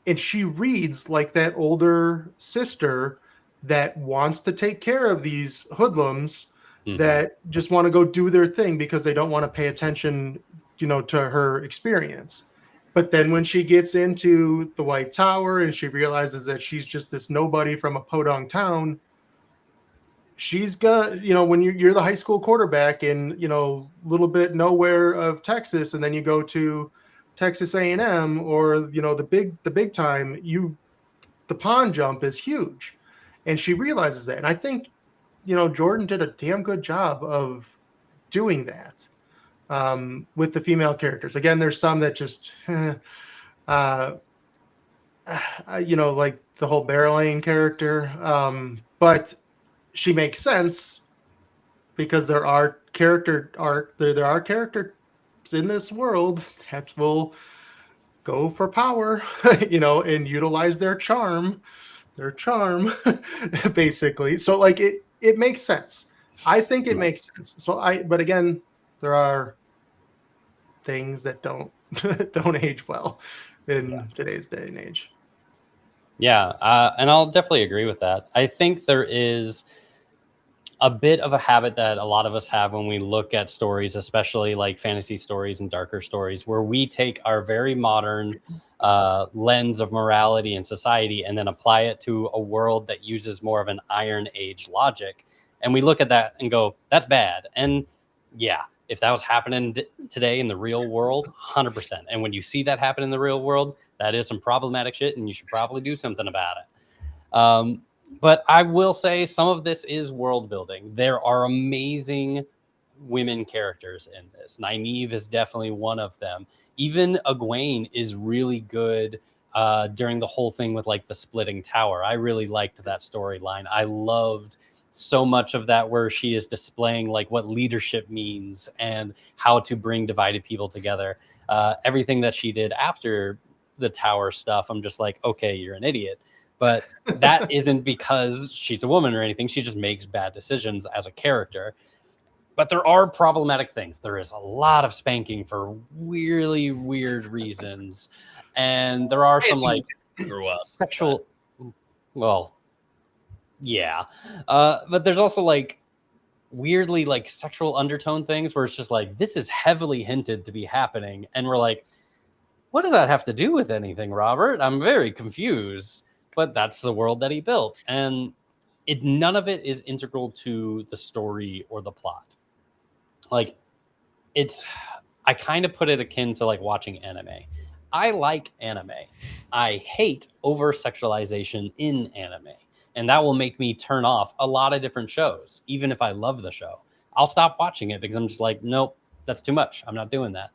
And she reads like that older sister that wants to take care of these hoodlums that just want to go do their thing because they don't want to pay attention, to her experience. But then when she gets into the White Tower and she realizes that she's just this nobody from a podunk town, she's got, when you're the high school quarterback in, little bit nowhere of Texas, and then you go to Texas A&M or, the big time, the pond jump is huge. And she realizes that. And I think, Jordan did a damn good job of doing that with the female characters. Again, there's some that just, like the whole Barrelane character. But she makes sense because there are characters in this world that will go for power, and utilize their charm, basically. So like it makes sense. I think it makes sense. But again, there are things that don't age well in today's day and age. Yeah, and I'll definitely agree with that. I think there is a bit of a habit that a lot of us have when we look at stories, especially like fantasy stories and darker stories, where we take our very modern lens of morality and society and then apply it to a world that uses more of an Iron Age logic. And we look at that and go, that's bad. And yeah, if that was happening today in the real world, 100%. And when you see that happen in the real world, that is some problematic shit and you should probably do something about it. But I will say some of this is world building. There are amazing women characters in this. Nynaeve is definitely one of them. Even Egwene is really good during the whole thing with like the splitting tower. I really liked that storyline. I loved so much of that where she is displaying like what leadership means and how to bring divided people together. Everything that she did after the tower stuff, I'm just like, okay, you're an idiot. But that isn't because she's a woman or anything. She just makes bad decisions as a character. But there are problematic things. There is a lot of spanking for really weird reasons. And there are some like sexual, well, yeah. But there's also like weirdly like sexual undertone things where it's just like, this is heavily hinted to be happening. And we're like, what does that have to do with anything, Robert? I'm very confused. But that's the world that he built. And none of it is integral to the story or the plot. Like, I kind of put it akin to like watching anime. I like anime. I hate over-sexualization in anime. And that will make me turn off a lot of different shows, even if I love the show. I'll stop watching it because I'm just like, nope, that's too much. I'm not doing that.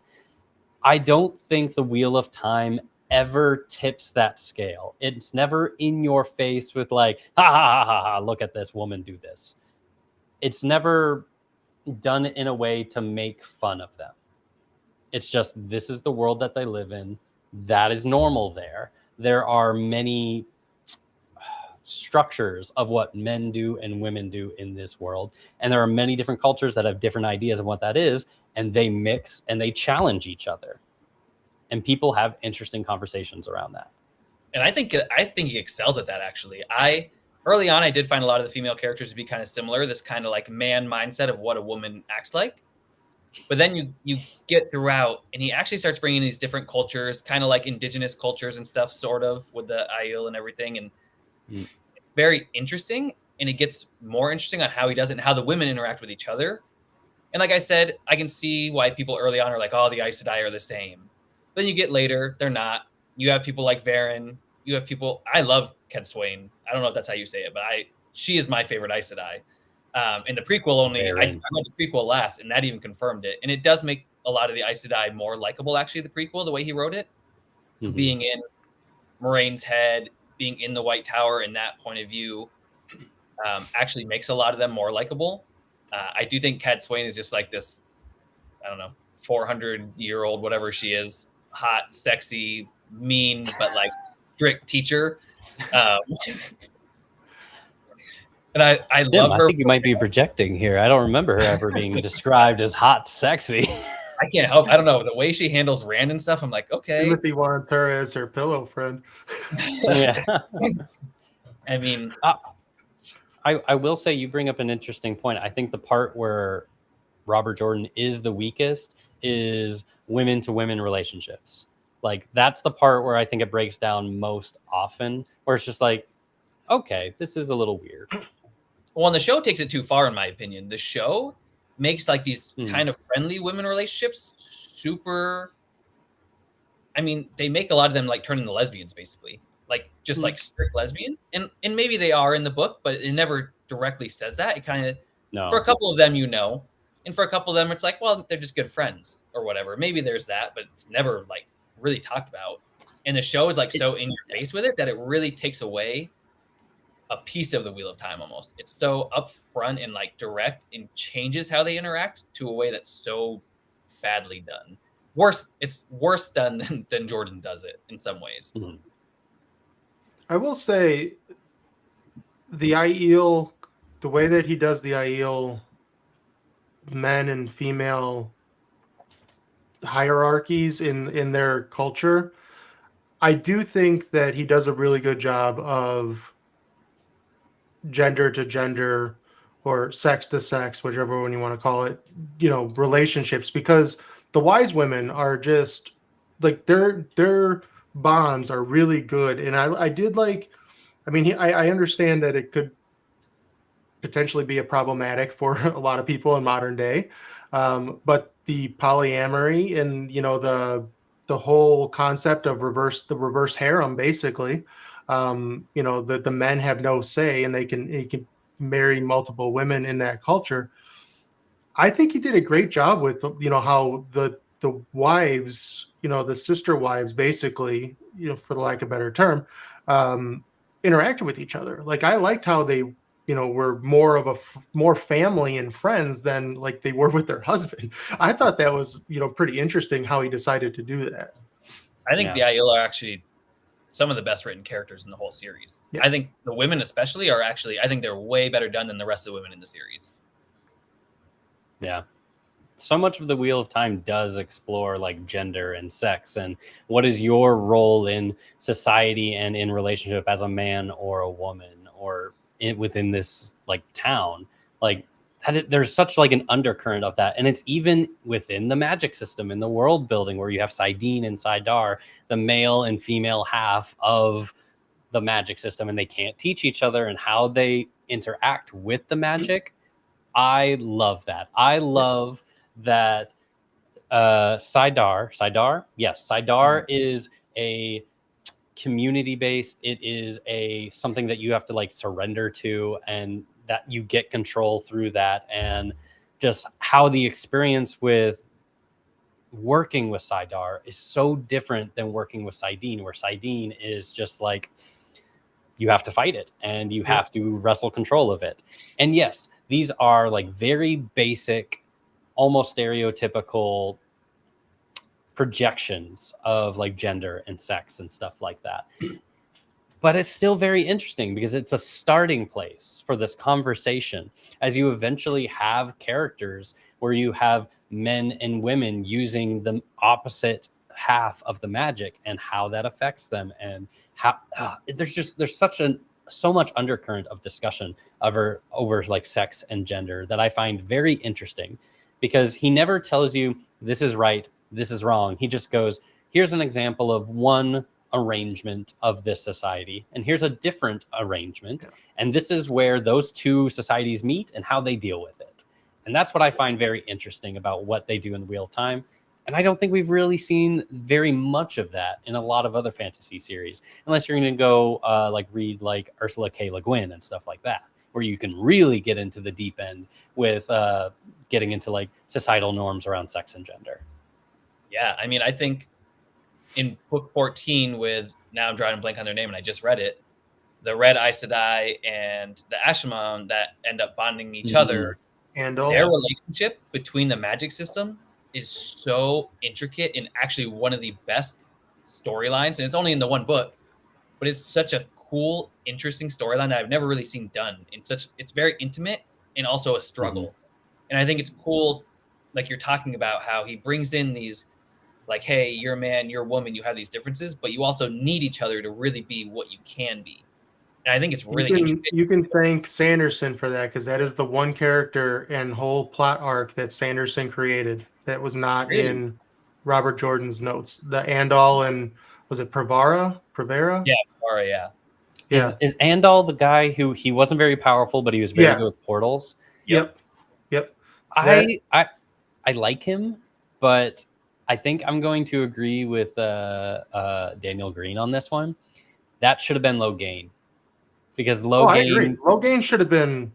I don't think the Wheel of Time ever tips that scale. It's never in your face with like, ha ha ha ha, ha, look at this woman do this. It's never done in a way to make fun of them. It's just, this is the world that they live in. That is normal there. There are many structures of what men do and women do in this world. And there are many different cultures that have different ideas of what that is. And they mix and they challenge each other. And people have interesting conversations around that. And I think he excels at that, actually. Early on, I did find a lot of the female characters to be kind of similar, this kind of like man mindset of what a woman acts like. But then you get throughout, and he actually starts bringing these different cultures, kind of like indigenous cultures and stuff, sort of, with the Aiel and everything. And it's very interesting, and it gets more interesting on how he does it and how the women interact with each other. And like I said, I can see why people early on are like, oh, the Aes Sedai are the same. Then you get later, they're not. You have people like Varen. You have people. I love Ken Swain. I don't know if that's how you say it, but she is my favorite Aes Sedai. In the prequel only, I read the prequel last, and that even confirmed it. And it does make a lot of the Aes Sedai more likable, actually, the prequel, the way he wrote it. Mm-hmm. Being in Moraine's head, being in the White Tower in that point of view, actually makes a lot of them more likable. I do think Cat Swain is just like this, I don't know, 400-year-old, whatever she is, hot, sexy, mean, but like strict teacher. And I love her. I think you might be projecting here. I don't remember her ever being described as hot, sexy. I can't help. I don't know. The way she handles Rand and stuff, I'm like, okay. Timothy wants her as her pillow friend. Yeah. I mean, I will say you bring up an interesting point. I think the part where Robert Jordan is the weakest is women to women relationships. Like, that's the part where I think it breaks down most often, where it's just like, okay, this is a little weird. Well, and the show takes it too far, in my opinion. The show makes like these kind of friendly women relationships super. I mean, they make a lot of them like turn into lesbians, basically, like just like strict lesbians, and maybe they are in the book, but it never directly says that. It kind of for a couple of them, and for a couple of them, it's like, well, they're just good friends or whatever. Maybe there's that, but it's never like really talked about. And the show is like so in your face with it that it really takes away a piece of the Wheel of Time almost. It's so upfront and like direct and changes how they interact to a way that's so badly done. It's worse done than Jordan does it in some ways. Mm-hmm. I will say the Aiel, the way that he does the Aiel men and female hierarchies in their culture, I do think that he does a really good job of gender to gender or sex to sex, whichever one you want to call it, relationships, because the wise women are just like their bonds are really good. And I did like, I mean, I understand that it could potentially be a problematic for a lot of people in modern day. But the polyamory and, the whole concept of the reverse harem, basically, the men have no say and they can marry multiple women in that culture. I think he did a great job with, how the wives, the sister wives, basically, for the lack of a better term, interacted with each other. Like, I liked how they, were more of more family and friends than like they were with their husband. I thought that was, pretty interesting how he decided to do that. I think the Aiel are actually some of the best written characters in the whole series. Yeah. I think the women especially are actually, I think they're way better done than the rest of the women in the series. Yeah. So much of the Wheel of Time does explore like gender and sex and what is your role in society and in relationship as a man or a woman or within this like town. Like there's such like an undercurrent of that. And it's even within the magic system in the world building where you have Saidin and Saidar, the male and female half of the magic system, and they can't teach each other and how they interact with the magic. I love that. I love that Saidar is a community based. It is something that you have to like surrender to, and that you get control through that, and just how the experience with working with Saidar is so different than working with Saidin, where Saidin is just like, you have to fight it and you have to wrestle control of it. And yes, these are like very basic, almost stereotypical projections of like gender and sex and stuff like that. But it's still very interesting because it's a starting place for this conversation as you eventually have characters where you have men and women using the opposite half of the magic and how that affects them, and how there's so much undercurrent of discussion over like sex and gender that I find very interesting, because he never tells you this is right, this is wrong. He just goes, here's an example of one arrangement of this society, and here's a different arrangement, and this is where those two societies meet and how they deal with it. And that's what I find very interesting about what they do in Wheel of Time. And I don't think we've really seen very much of that in a lot of other fantasy series, unless you're going to go like read like Ursula K. Le Guin and stuff like that, where you can really get into the deep end with getting into like societal norms around sex and gender. Yeah, I mean, I think in book 14 with, now I'm drawing a blank on their name and I just read it, the Red Aes Sedai and the Asha'man that end up bonding each other, and their relationship between the magic system is so intricate and actually one of the best storylines. And it's only in the one book, but it's such a cool, interesting storyline that I've never really seen done in such, it's very intimate and also a struggle. And I think it's cool, like you're talking about how he brings in these, like, hey, you're a man, you're a woman, you have these differences, but you also need each other to really be what you can be. And I think it's really interesting. You can thank Sanderson for that, because that is the one character and whole plot arc that Sanderson created that was not in Robert Jordan's notes. The Andal and, was it Pravera? Yeah, Pravera, yeah. Is Andal the guy who, he wasn't very powerful, but he was very good with portals? Yep. I like him, but I think I'm going to agree with Daniel Green on this one. That should have been Logain, because I agree. Logain should have been.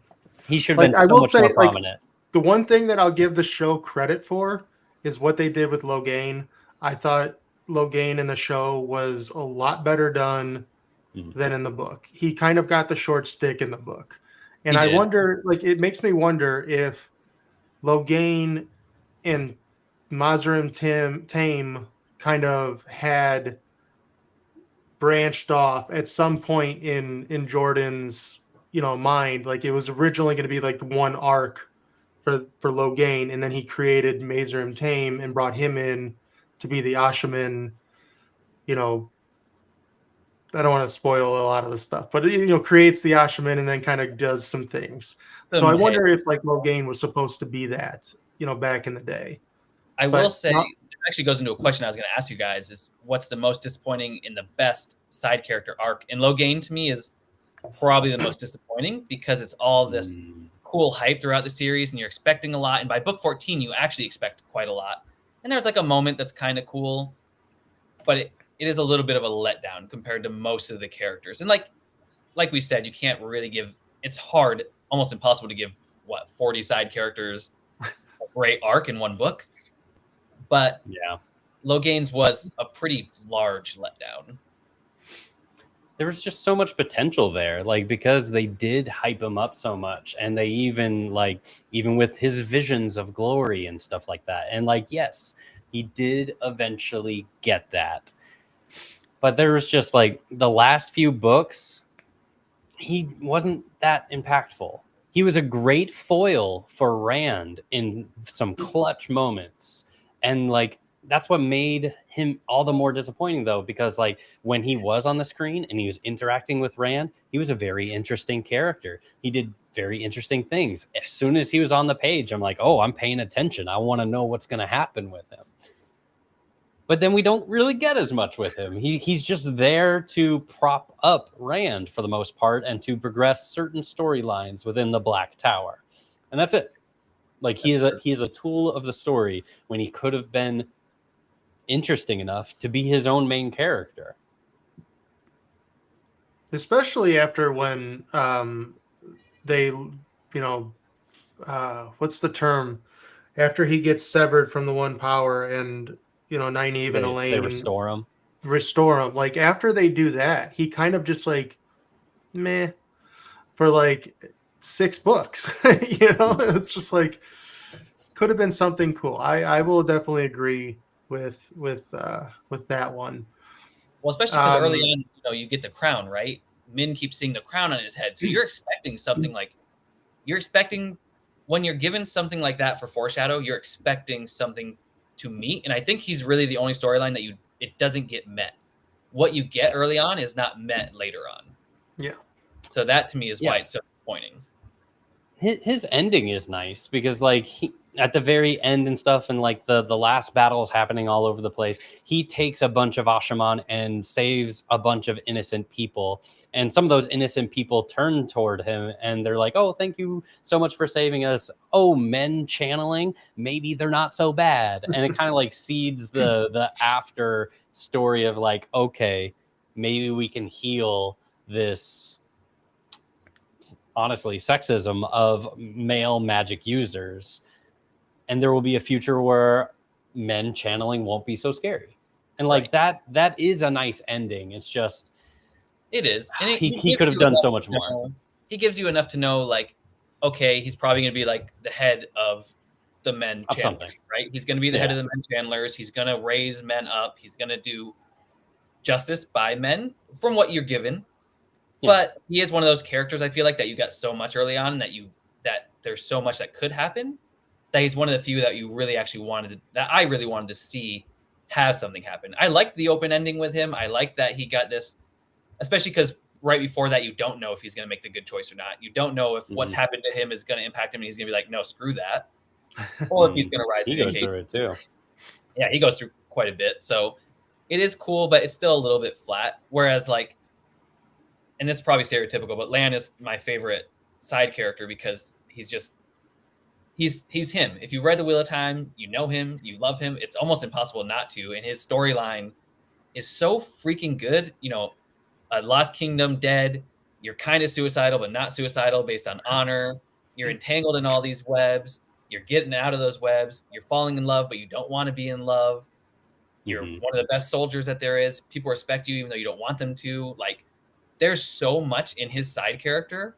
He should have been so much more prominent. The one thing that I'll give the show credit for is what they did with Logain. I thought Logain in the show was a lot better done than in the book. He kind of got the short stick in the book, and I wonder, like, it makes me wonder if Logain and Mazrim Tame kind of had branched off at some point in Jordan's mind. Like, it was originally going to be like the one arc for Logain, and then he created Mazrim Tame and brought him in to be the Ashaman. I don't want to spoil a lot of the stuff, but creates the Ashaman and then kind of does some things. So I wonder if like Logain was supposed to be that, back in the day. I will say, it actually goes into a question I was going to ask you guys, is what's the most disappointing in the best side character arc? And Logain to me is probably the most disappointing, because it's all this cool hype throughout the series and you're expecting a lot. And by book 14, you actually expect quite a lot. And there's like a moment that's kind of cool, but it is a little bit of a letdown compared to most of the characters. And like we said, you can't really give, it's hard, almost impossible to give 40 side characters a great arc in one book. But yeah, Logain's was a pretty large letdown. There was just so much potential there, like, because they did hype him up so much, and they even with his visions of glory and stuff like that. And like, yes, he did eventually get that. But there was just like the last few books, he wasn't that impactful. He was a great foil for Rand in some clutch moments. And like, that's what made him all the more disappointing, though, because like when he was on the screen and he was interacting with Rand, he was a very interesting character. He did very interesting things. As soon as he was on the page, I'm like, oh, I'm paying attention. I want to know what's going to happen with him. But then we don't really get as much with him. He's just there to prop up Rand for the most part and to progress certain storylines within the Black Tower. And that's it. Like, he is a tool of the story when he could have been interesting enough to be his own main character. Especially after when they, what's the term? after he gets severed from the one power, and Nynaeve and They Elaine restore him. restore him. Like after they do that, he kind of just like meh for like 6 books. It's just like could have been something cool. I will definitely agree with that one. Well, especially because early on, you get the crown, right? Min keeps seeing the crown on his head, so you're expecting something like when you're given something like that for foreshadow, you're expecting something to meet, and I think he's really the only storyline that it doesn't get met. What you get early on is not met later on. Yeah. So that to me is why it's so disappointing. His ending is nice because like he at the very end and stuff, and like the last battle is happening all over the place. He takes a bunch of Ashaman and saves a bunch of innocent people, and some of those innocent people turn toward him and they're like, "Oh, thank you so much for saving us." Oh, men channeling, maybe they're not so bad, and it kind of like seeds the after story of like, okay, maybe we can heal this, honestly, sexism of male magic users, and there will be a future where men channeling won't be so scary, and like that is a nice ending. It's just it is, and he could have done so much more. He gives you enough to know, like, okay, he's probably going to be like the head of the men channelers, right? He's going to be the head of the men channelers. He's going to raise men up. He's going to do justice by men from what you're given. But he is one of those characters, I feel like, that you got so much early on that there's so much that could happen, that he's one of the few that you really actually I really wanted to see have something happen. I liked the open ending with him. I like that he got this, especially because right before that, you don't know if he's going to make the good choice or not. You don't know if what's happened to him is going to impact him and he's going to be like, no, screw that. Or if he's going to rise to the occasion. He goes through it too. Yeah, he goes through quite a bit. So it is cool, but it's still a little bit flat. Whereas like, and this is probably stereotypical, but Lan is my favorite side character because he's him. If you've read The Wheel of Time, you know him, you love him. It's almost impossible not to. And his storyline is so freaking good. A Lost Kingdom dead. You're kind of suicidal, but not suicidal based on honor. You're entangled in all these webs. You're getting out of those webs. You're falling in love, but you don't want to be in love. You're one of the best soldiers that there is. People respect you even though you don't want them to. Like, there's so much in his side character,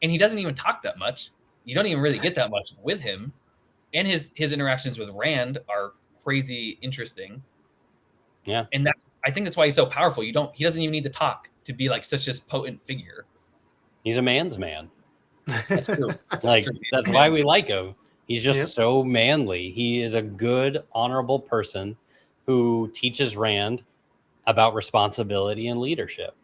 and he doesn't even talk that much. You don't even really get that much with him. And his interactions with Rand are crazy interesting. Yeah. And I think that's why he's so powerful. He doesn't even need to talk to be like such a potent figure. He's a man's man. That's true. Like that's why we like him. He's just so manly. He is a good, honorable person who teaches Rand about responsibility and leadership.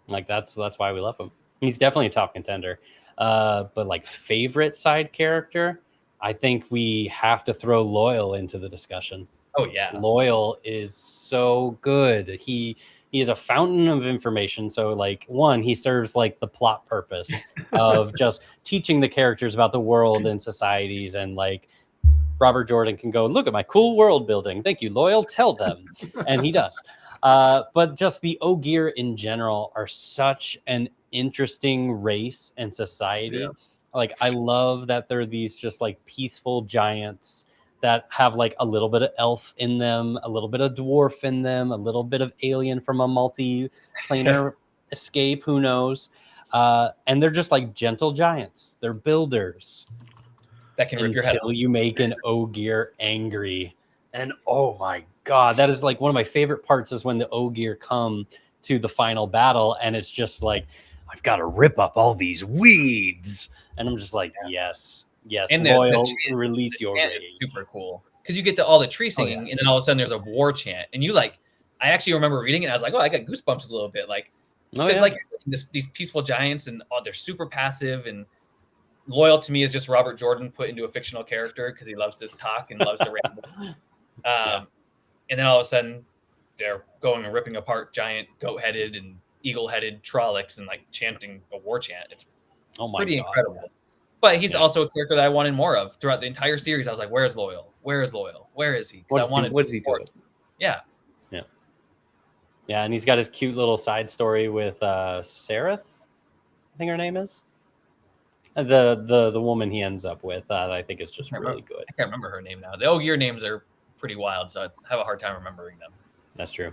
Like that's why we love him. He's definitely a top contender. But like favorite side character, I think we have to throw Loyal into the discussion. Oh yeah, Loyal is so good. He is a fountain of information. So like one, he serves like the plot purpose of just teaching the characters about the world and societies, and like Robert Jordan can go, look at my cool world building. Thank you, Loyal. Tell them, and he does. But just the Ogier in general are such an interesting race and society. Yeah. Like, I love that they're these just like peaceful giants that have like a little bit of elf in them, a little bit of dwarf in them, a little bit of alien from a multi-planar escape, who knows? And they're just like gentle giants. They're builders. That can rip your head off. Until you make an Ogier angry. And oh my God, that is like one of my favorite parts is when the Ogier come to the final battle and it's just like, I've got to rip up all these weeds. And I'm just like, yes. And Loyal, release your rage. Super cool. Because you get all the tree singing and then all of a sudden there's a war chant. And you like, I actually remember reading it. I was like, oh, I got goosebumps a little bit. Like, because like these peaceful giants and they're super passive, and Loyal to me is just Robert Jordan put into a fictional character because he loves to talk and loves to ramble. And then all of a sudden they're going and ripping apart giant goat-headed and eagle-headed Trollocs and like chanting a war chant. It's pretty incredible. But he's also a character that I wanted more of throughout the entire series. I was like, where's Loyal? Where is Loyal? Where is he? What is he doing? Yeah. Yeah, and he's got his cute little side story with Sareth, I think her name is. The woman he ends up with, I think is just really good. I can't remember her name now. The Ogier names are pretty wild, so I have a hard time remembering them. That's true.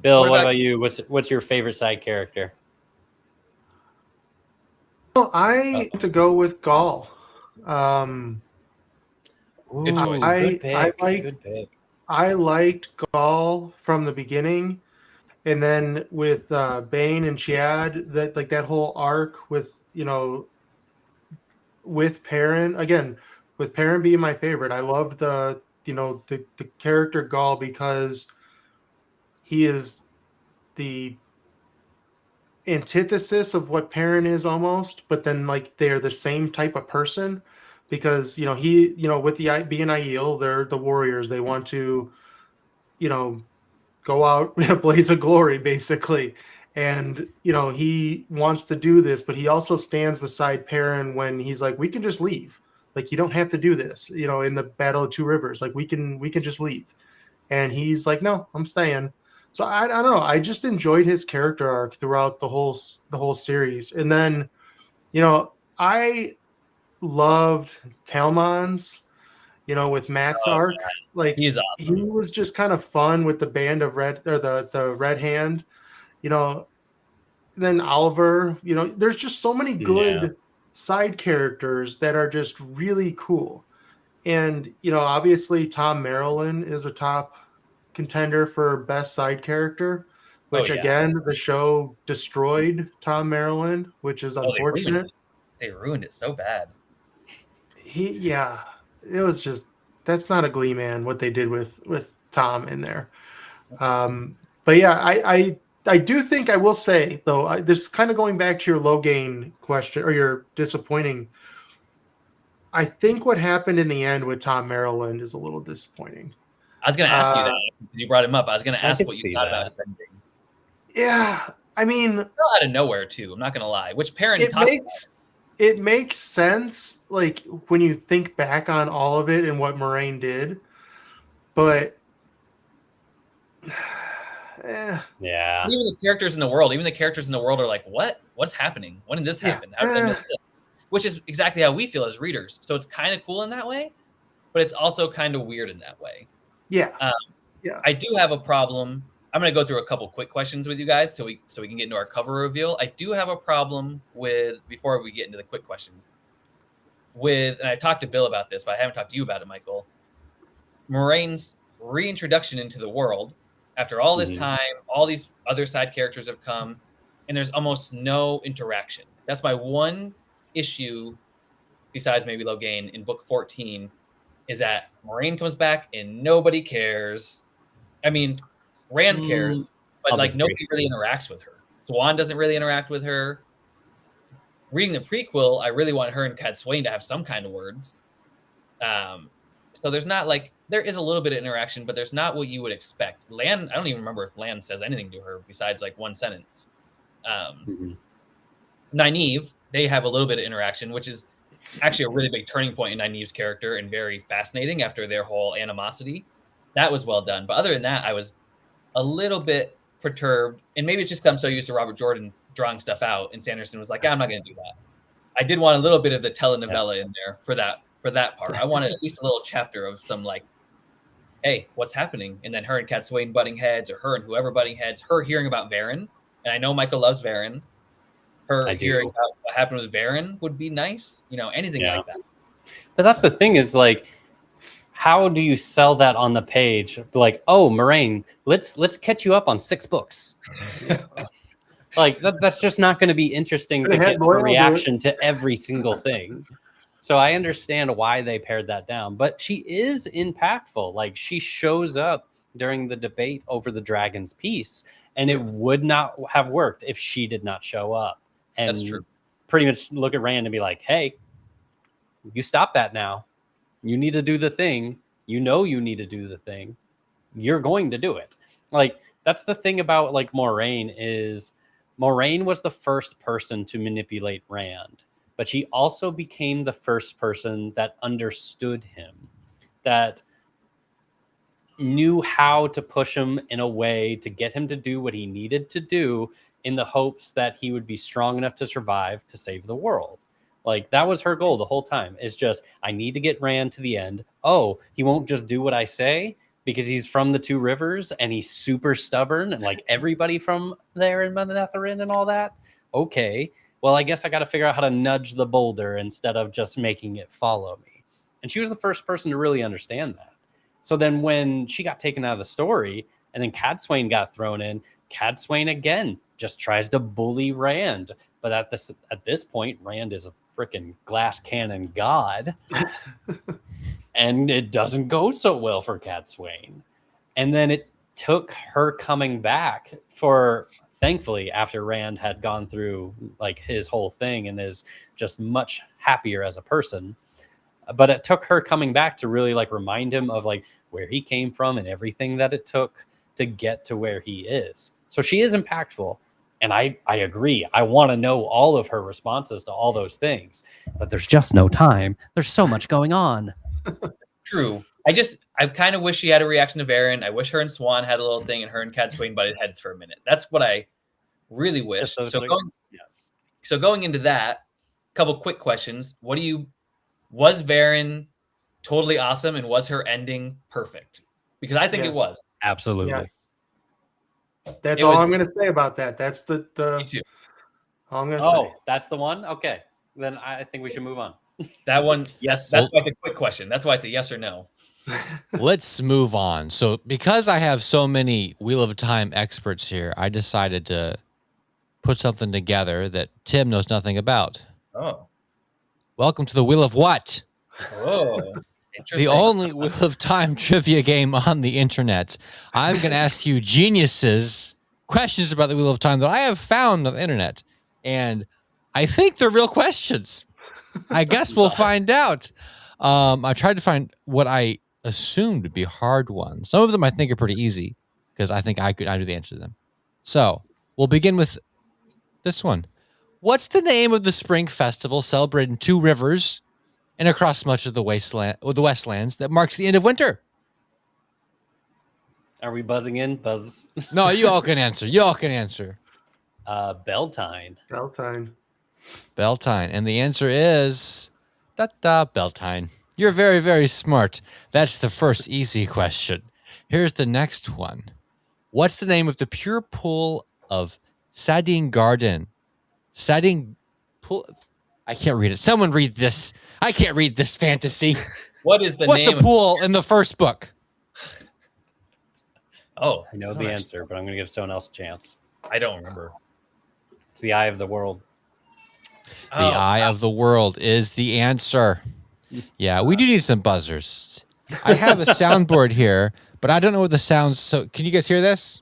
Bill, what what about about you? What's your favorite side character? Well, I to go with Gaul. Good choice. Good pick. I Good pick. I liked Gaul from the beginning, and then with Bane and Chad, that like that whole arc with with Perrin again, with Perrin being my favorite. I loved the character Gaul because he is the antithesis of what Perrin is almost, but then like they're the same type of person because he with the being Aiel, they're the warriors. They want to go out in a blaze of glory basically, and he wants to do this, but he also stands beside Perrin when he's like, we can just leave, like you don't have to do this, in the Battle of Two Rivers, like we can just leave, and he's like, no, I'm staying. So I don't know. I just enjoyed his character arc throughout the whole series. And then, I loved Talmon's, with Matt's Oh, arc. Like he's he awesome. was just kind of fun with the band of red, or the red hand, you know. Then Oliver, there's just so many good side characters that are just really cool. And obviously Tom Maryland is a top contender for best side character, Oh which yeah. again the show destroyed Tom Maryland, which is Oh, unfortunate. they ruined it so bad. Yeah, it was just, that's not a Glee Man what they did with Tom in there. But yeah, I do think, I will say though, this kind of going back to your Logain question or your disappointing. I think what happened in the end with Tom Maryland is a little disappointing. I was going to ask you that because you brought him up. I was going to I ask could what you see thought that. about his ending. Yeah, I mean, Fell out of nowhere too. I'm not going to lie. Which Perrin it talks makes sense, like when you think back on all of it and what Moraine did, but Yeah. even the characters in the world are like, what's happening? When did this happen? How did I miss this? Which is exactly how we feel as readers. So it's kind of cool in that way, but it's also kind of weird in that way. Yeah. I do have a problem. I'm going to go through a couple quick questions with you guys so we can get into our cover reveal. I do have a problem with, before we get into the quick questions, and I talked to Bill about this, but I haven't talked to you about it, Michael. Moraine's reintroduction into the world after all this time, all these other side characters have come, and there's almost no interaction. That's my one issue, besides maybe Logain, in book 14, is that Moraine comes back and nobody cares. I mean, Rand cares, but like nobody really interacts with her. Swan doesn't really interact with her. Reading the prequel, I really want her and Cadsuane to have some kind of words. So there's not like, there is a little bit of interaction, but there's not what you would expect. Lan, I don't even remember if Lan says anything to her besides like one sentence. Nynaeve, they have a little bit of interaction, which is actually a really big turning point in Nynaeve's character and very fascinating after their whole animosity. That was well done. But other than that, I was a little bit perturbed. And maybe it's just because I'm so used to Robert Jordan drawing stuff out, and Sanderson was like, I'm not going to do that. I did want a little bit of the telenovela in there for that part. I wanted at least a little chapter of some like, hey, what's happening? And then her and Cadsuane butting heads, or her and whoever butting heads, her hearing about Varen. And I know Michael loves Varen. Her hearing about what happened with Varen would be nice. Anything like that. But that's the thing is like, how do you sell that on the page? Like, oh, Moraine, let's catch you up on 6 books. Like that's just not going to be interesting to get a reaction to every single thing. So I understand why they pared that down, but she is impactful. Like she shows up during the debate over the Dragon's Peace, and it would not have worked if she did not show up. And that's true. Pretty much look at Rand and be like, hey, you stop that now. You need to do the thing. You need to do the thing. You're going to do it. Like that's the thing about like Moraine is Moraine was the first person to manipulate Rand, but she also became the first person that understood him, that knew how to push him in a way to get him to do what he needed to do in the hopes that he would be strong enough to survive to save the world. Like that was her goal the whole time. It's just I need to get Rand to the end. Oh, he won't just do what I say because he's from the Two Rivers and he's super stubborn and like everybody from there in Manetherin and all that. Okay, well, I guess I got to figure out how to nudge the boulder instead of just making it follow me. And she was the first person to really understand that. So then when she got taken out of the story and then Cadswain got thrown in, Cadswain again just tries to bully Rand. But at this point, Rand is a freaking glass cannon god. And it doesn't go so well for Cadswain. And then it took her coming back for, thankfully, after Rand had gone through like his whole thing and is just much happier as a person. But it took her coming back to really like remind him of like where he came from and everything that it took to get to where he is. So she is impactful. And I agree. I want to know all of her responses to all those things, but there's just no time. There's so much going on. True. I kind of wish she had a reaction to Varen. I wish her and Swan had a little thing and her and Cadswain butted heads for a minute. That's what I really wish. So going into that, a couple quick questions. Was Varen totally awesome and was her ending perfect? Because I think it was. Absolutely. Yes. That's all I'm going to say about that. That's the Me too. all I'm going to say. That's the one? Okay. Then I think we should move on. That one, yes. That's like a quick question. That's why it's a yes or no. Let's move on. So because I have so many Wheel of Time experts here, I decided to put something together that Tim knows nothing about. Oh. Welcome to the Wheel of What? Oh. The only Wheel of Time trivia game on the internet. I'm going to ask you geniuses questions about the Wheel of Time that I have found on the internet. And I think they're real questions. I guess we'll find out. I tried to find what I assumed would be hard ones. Some of them I think are pretty easy because I think I do the answer to them. So we'll begin with this one. What's the name of the spring festival celebrated in Two Rivers and across much of the Westlands that marks the end of winter? Are we buzzing in? Buzz. No, you all can answer. Beltane. Beltane. And the answer is Beltane. You're very, very smart. That's the first easy question. Here's the next one. What's the name of the pure pool of Sadine Garden? Sadine pool. I can't read it. Someone read this. I can't read this fantasy. What's the pool in the first book? Oh, I know the answer, but I'm going to give someone else a chance. I don't remember. It's the Eye of the World. The Eye of the World is the answer. Yeah, we do need some buzzers. I have a soundboard here, but I don't know what the sounds. So can you guys hear this?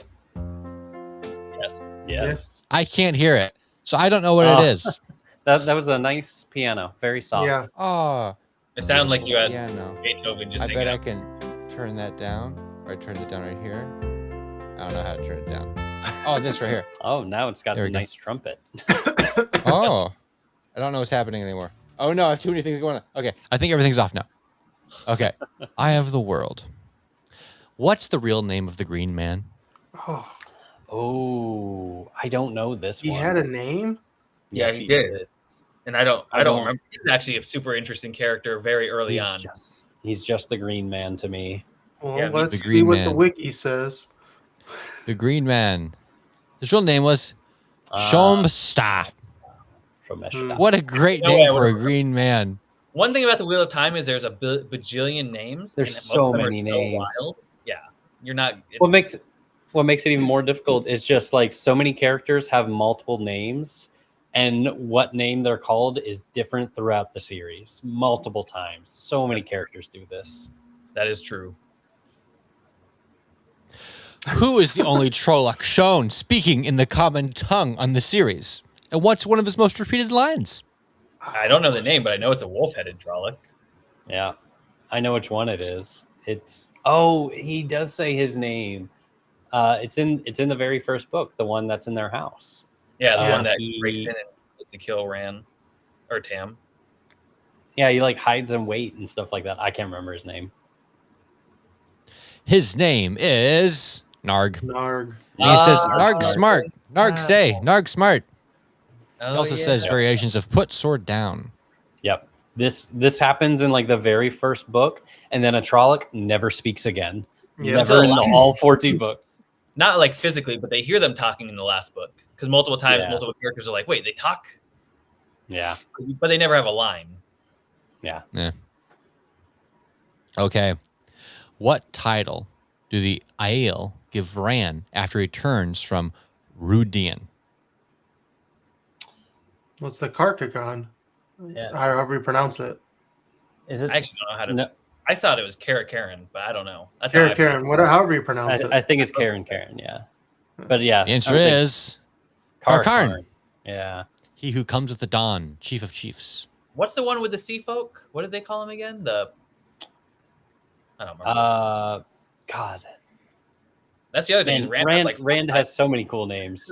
Yes. I can't hear it, so I don't know what it is. That was a nice piano, very soft. Yeah. Oh, It sounded like you had piano. Beethoven just I hanging bet I out. can turn that down, or I turn it down right here. I don't know how to turn it down. Oh, this right here. Oh, now it's got There we some go. nice trumpet. Oh, I don't know what's happening anymore. Oh no, I have too many things going on. Okay, I think everything's off now. Okay, Eye of the World. What's the real name of the Green Man? Oh, I don't know this He one. had a name? Yeah, Yes, he did. And I don't don't- remember. He's actually a super interesting character very early on. He's just the Green Man to me. Well, Yeah, let's the see Green what Man. the wiki says. The Green Man. His real name was Shomsta. Shomeshta. What a great No, name I for a would've- Green Man. One thing about the Wheel of Time is there's a bajillion names. There's and most so of them are many names. wild. Yeah, you're not. What makes it even more difficult is just like so many characters have multiple names, and what name they're called is different throughout the series, multiple times. So many characters do this. That is true. Who is the only Trolloc shown speaking in the common tongue on the series? And what's one of his most repeated lines? I don't know the name, but I know it's a wolf-headed Trolloc. Yeah, I know which one it is. He does say his name. It's in the very first book, the one that's in their house. Yeah, the one that he- breaks in and gets to kill Ran or Tam. Yeah, he like hides and wait and stuff like that. I can't remember his name. His name is Narg. Narg. And he says, Ah, Narg Narg. smart. Narg stay. Narg smart. Oh, He also yeah. says variations of put sword down. This happens in like the very first book, and then a Trolloc never speaks again. Yeah. Never in all 14 books. Not like physically, but they hear them talking in the last book because multiple times, Yeah. multiple characters are like, "Wait, they talk," Yeah. but they never have a line. Yeah. Okay. What title do the Aiel give Ran after he returns from Rudian? What's the Karkagon? Yeah. However you pronounce it. Is it? I actually don't know how to. No, I thought it was Karen, but I don't know. That's how I Karen, however you pronounce I it. think it's Karen. Yeah. But yeah. The answer is Karkarn. Yeah. He who comes with the dawn, chief of chiefs. What's the one with the sea folk? What did they call him again? I don't remember. God. That's the other thing. Man, Rand has so many cool names.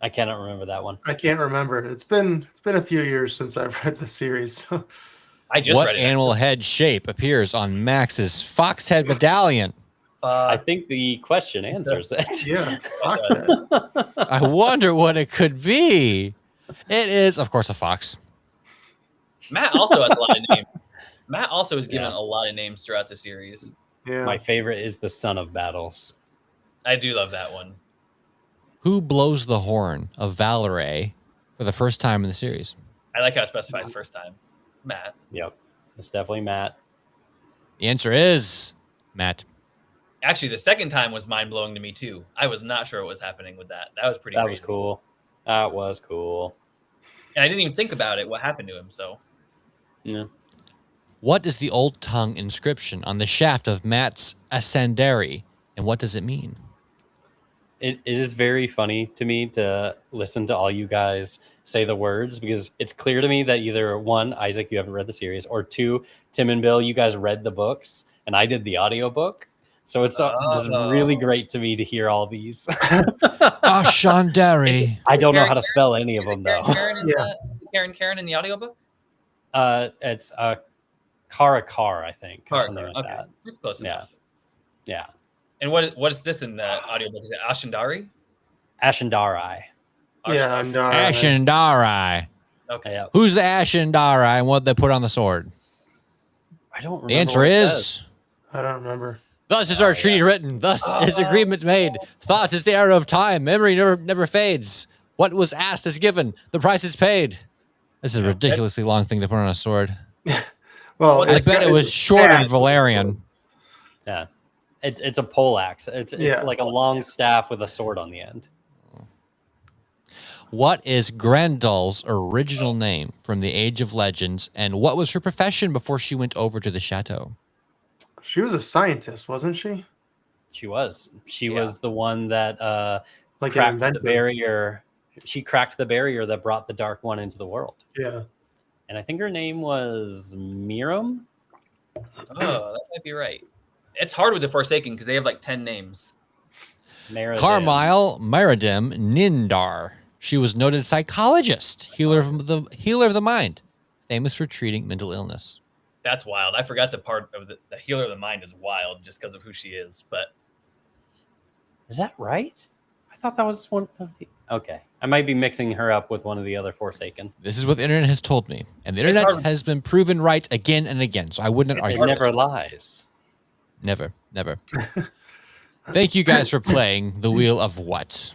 I cannot remember that one. I can't remember. It's been a few years since I've read the series. I just What read it. animal head shape appears on Max's fox head medallion? I think the question answers it. Yeah. I wonder what it could be. It is, of course, a fox. Matt also has a lot of names. Matt also has given Yeah. a lot of names throughout the series. Yeah. My favorite is the Son of Battles. I do love that one. Who blows the horn of Valeray for the first time in the series? I like how it specifies first time. Matt. Yep. It's definitely Matt. The answer is Matt. Actually, the second time was mind blowing to me too. I was not sure what was happening with that. That was pretty That crazy. was cool. That was cool. And I didn't even think about it, what happened to him. So Yeah. What is the old tongue inscription on the shaft of Matt's Ascendary, and what does it mean? It is very funny to me to listen to all you guys say the words, because it's clear to me that either one, Isaac, you haven't read the series, or two, Tim and Bill, you guys read the books and I did the audiobook. So it's just really great to me to hear all these. Ascendary. I don't know how to spell any of them though. Karen in the audiobook? It's Karakar, I think. Or something like Okay. that. It's close enough. Yeah. And what is this in the audiobook? Is it Ashendari? Ashendarai. Yeah. And, Ascendari. Okay. Yeah. Who's the Ascendari and what they put on the sword? I don't remember. The answer what it is... says. I don't remember. Thus is our treaty written. Thus is agreement made. Thought is the arrow of time. Memory never fades. What was asked is given. The price is paid. This is a ridiculously long thing to put on a sword. Well, I bet it was short in Valerian. Yeah. It's a poleaxe. It's like a long staff with a sword on the end. What is Grendal's original name from the Age of Legends, and what was her profession before she went over to the chateau? She was a scientist, wasn't she? She was. She was the one that Like an cracked the inventor. barrier. She cracked the barrier that brought the Dark One into the world. Yeah. And I think her name was Miram. Oh, that might be right. It's hard with the Forsaken because they have like 10 names. Merida. Carmyle Miradim Nindar. She was noted psychologist, healer of the mind, famous for treating mental illness. That's wild. I forgot the part of the healer of the mind is wild just because of who she is. But Is that right? I thought that was one of the... Okay. I might be mixing her up with one of the other Forsaken. This is what the internet has told me, and the It's internet hard. has been proven right again and again. So I wouldn't It argue. never lies. Never. Thank you guys for playing the Wheel of What.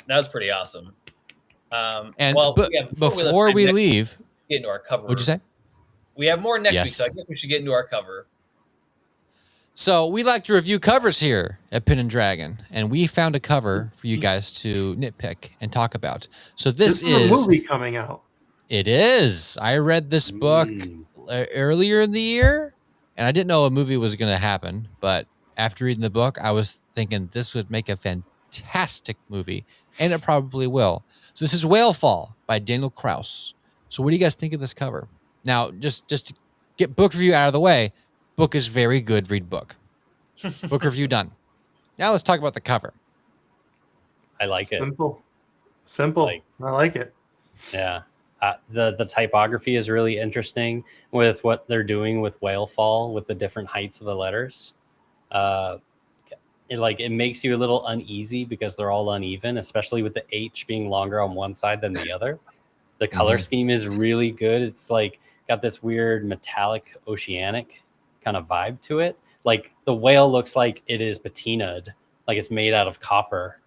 that was pretty awesome. And before we leave, get into our cover. what'd you say? We have more next week, Yes. so I guess we should get into our cover. So we like to review covers here at Pin and Dragon, and we found a cover for you guys to nitpick and talk about. So this is a movie coming out. It is. I read this book earlier in the year, and I didn't know a movie was going to happen. But after reading the book, I was thinking this would make a fantastic movie, and it probably will. So this is Whalefall by Daniel Kraus. So what do you guys think of this cover? Now, just to get book review out of the way, book is very good. Read book. Book review done. Now let's talk about the cover. I like it. Simple. Like- I like it. Yeah. The typography is really interesting with what they're doing with Whalefall with the different heights of the letters. It makes you a little uneasy because they're all uneven, especially with the H being longer on one side than the other. The color scheme is really good. It's like got this weird metallic oceanic kind of vibe to it. Like the whale looks like it is patinaed, like it's made out of copper.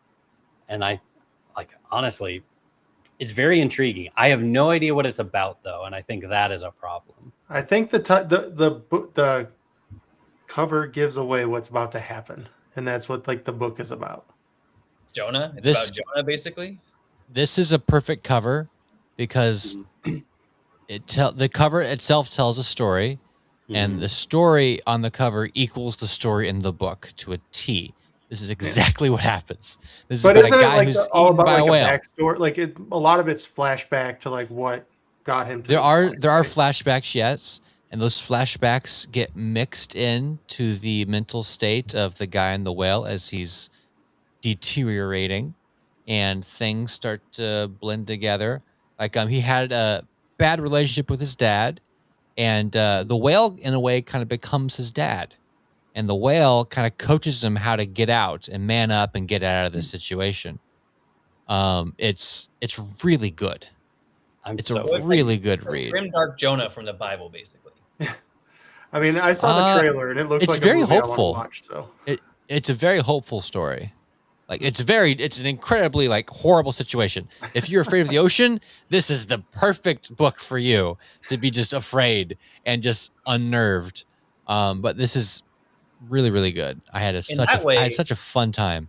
And I like, honestly, it's very intriguing. I have no idea what it's about though, and I think that is a problem. I think the cover gives away what's about to happen, and that's what like the book is about. Jonah. It's This- about Jonah, basically. This is a perfect cover because the cover itself tells a story, and the story on the cover equals the story in the book to a T. This is exactly what happens. This is But about isn't a it guy like who's all eaten about by like a a whale. backstory? Like a lot of it's flashback to like what got him to There this are point, there are right? flashbacks, yes, and those flashbacks get mixed in to the mental state of the guy in the whale as he's deteriorating, and things start to blend together. Like he had a bad relationship with his dad, and the whale in a way kind of becomes his dad, and the whale kind of coaches him how to get out and man up and get out of this situation. It's really good. It's a really good read. Grim Dark Jonah from the Bible, basically. I mean, I saw the trailer and it looks it's like very a movie hopeful. I want to watch. So It's a very hopeful story. Like it's an incredibly like horrible situation. If you're afraid of the ocean, this is the perfect book for you to be just afraid and just unnerved. But this is really, really good. I had such a fun time.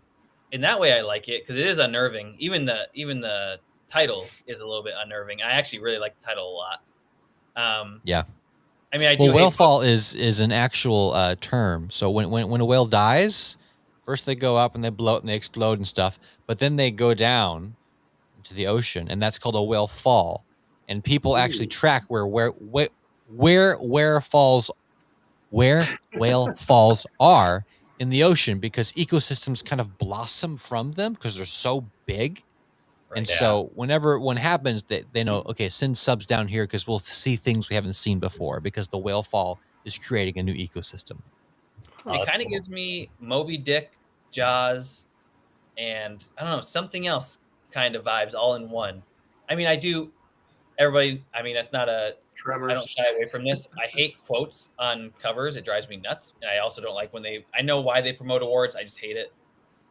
In that way, I like it because it is unnerving. Even the title is a little bit unnerving. I actually really like the title a lot. Yeah. I mean, I do. Whale fall is an actual term. So when a whale dies, first they go up and they blow it and they explode and stuff, but then they go down into the ocean, and that's called a whale fall. And people actually track where whale falls are in the ocean because ecosystems kind of blossom from them because they're so big. Right, and so whenever one happens, they know, okay, send subs down here because we'll see things we haven't seen before because the whale fall is creating a new ecosystem. It kind of gives me Moby Dick, Jaws, and I don't know, something else kind of vibes all in one. I mean, I do. Everybody, I mean, that's not a. Tremors. I don't shy away from this. I hate quotes on covers. It drives me nuts. And I also don't like when they. I know why they promote awards. I just hate it.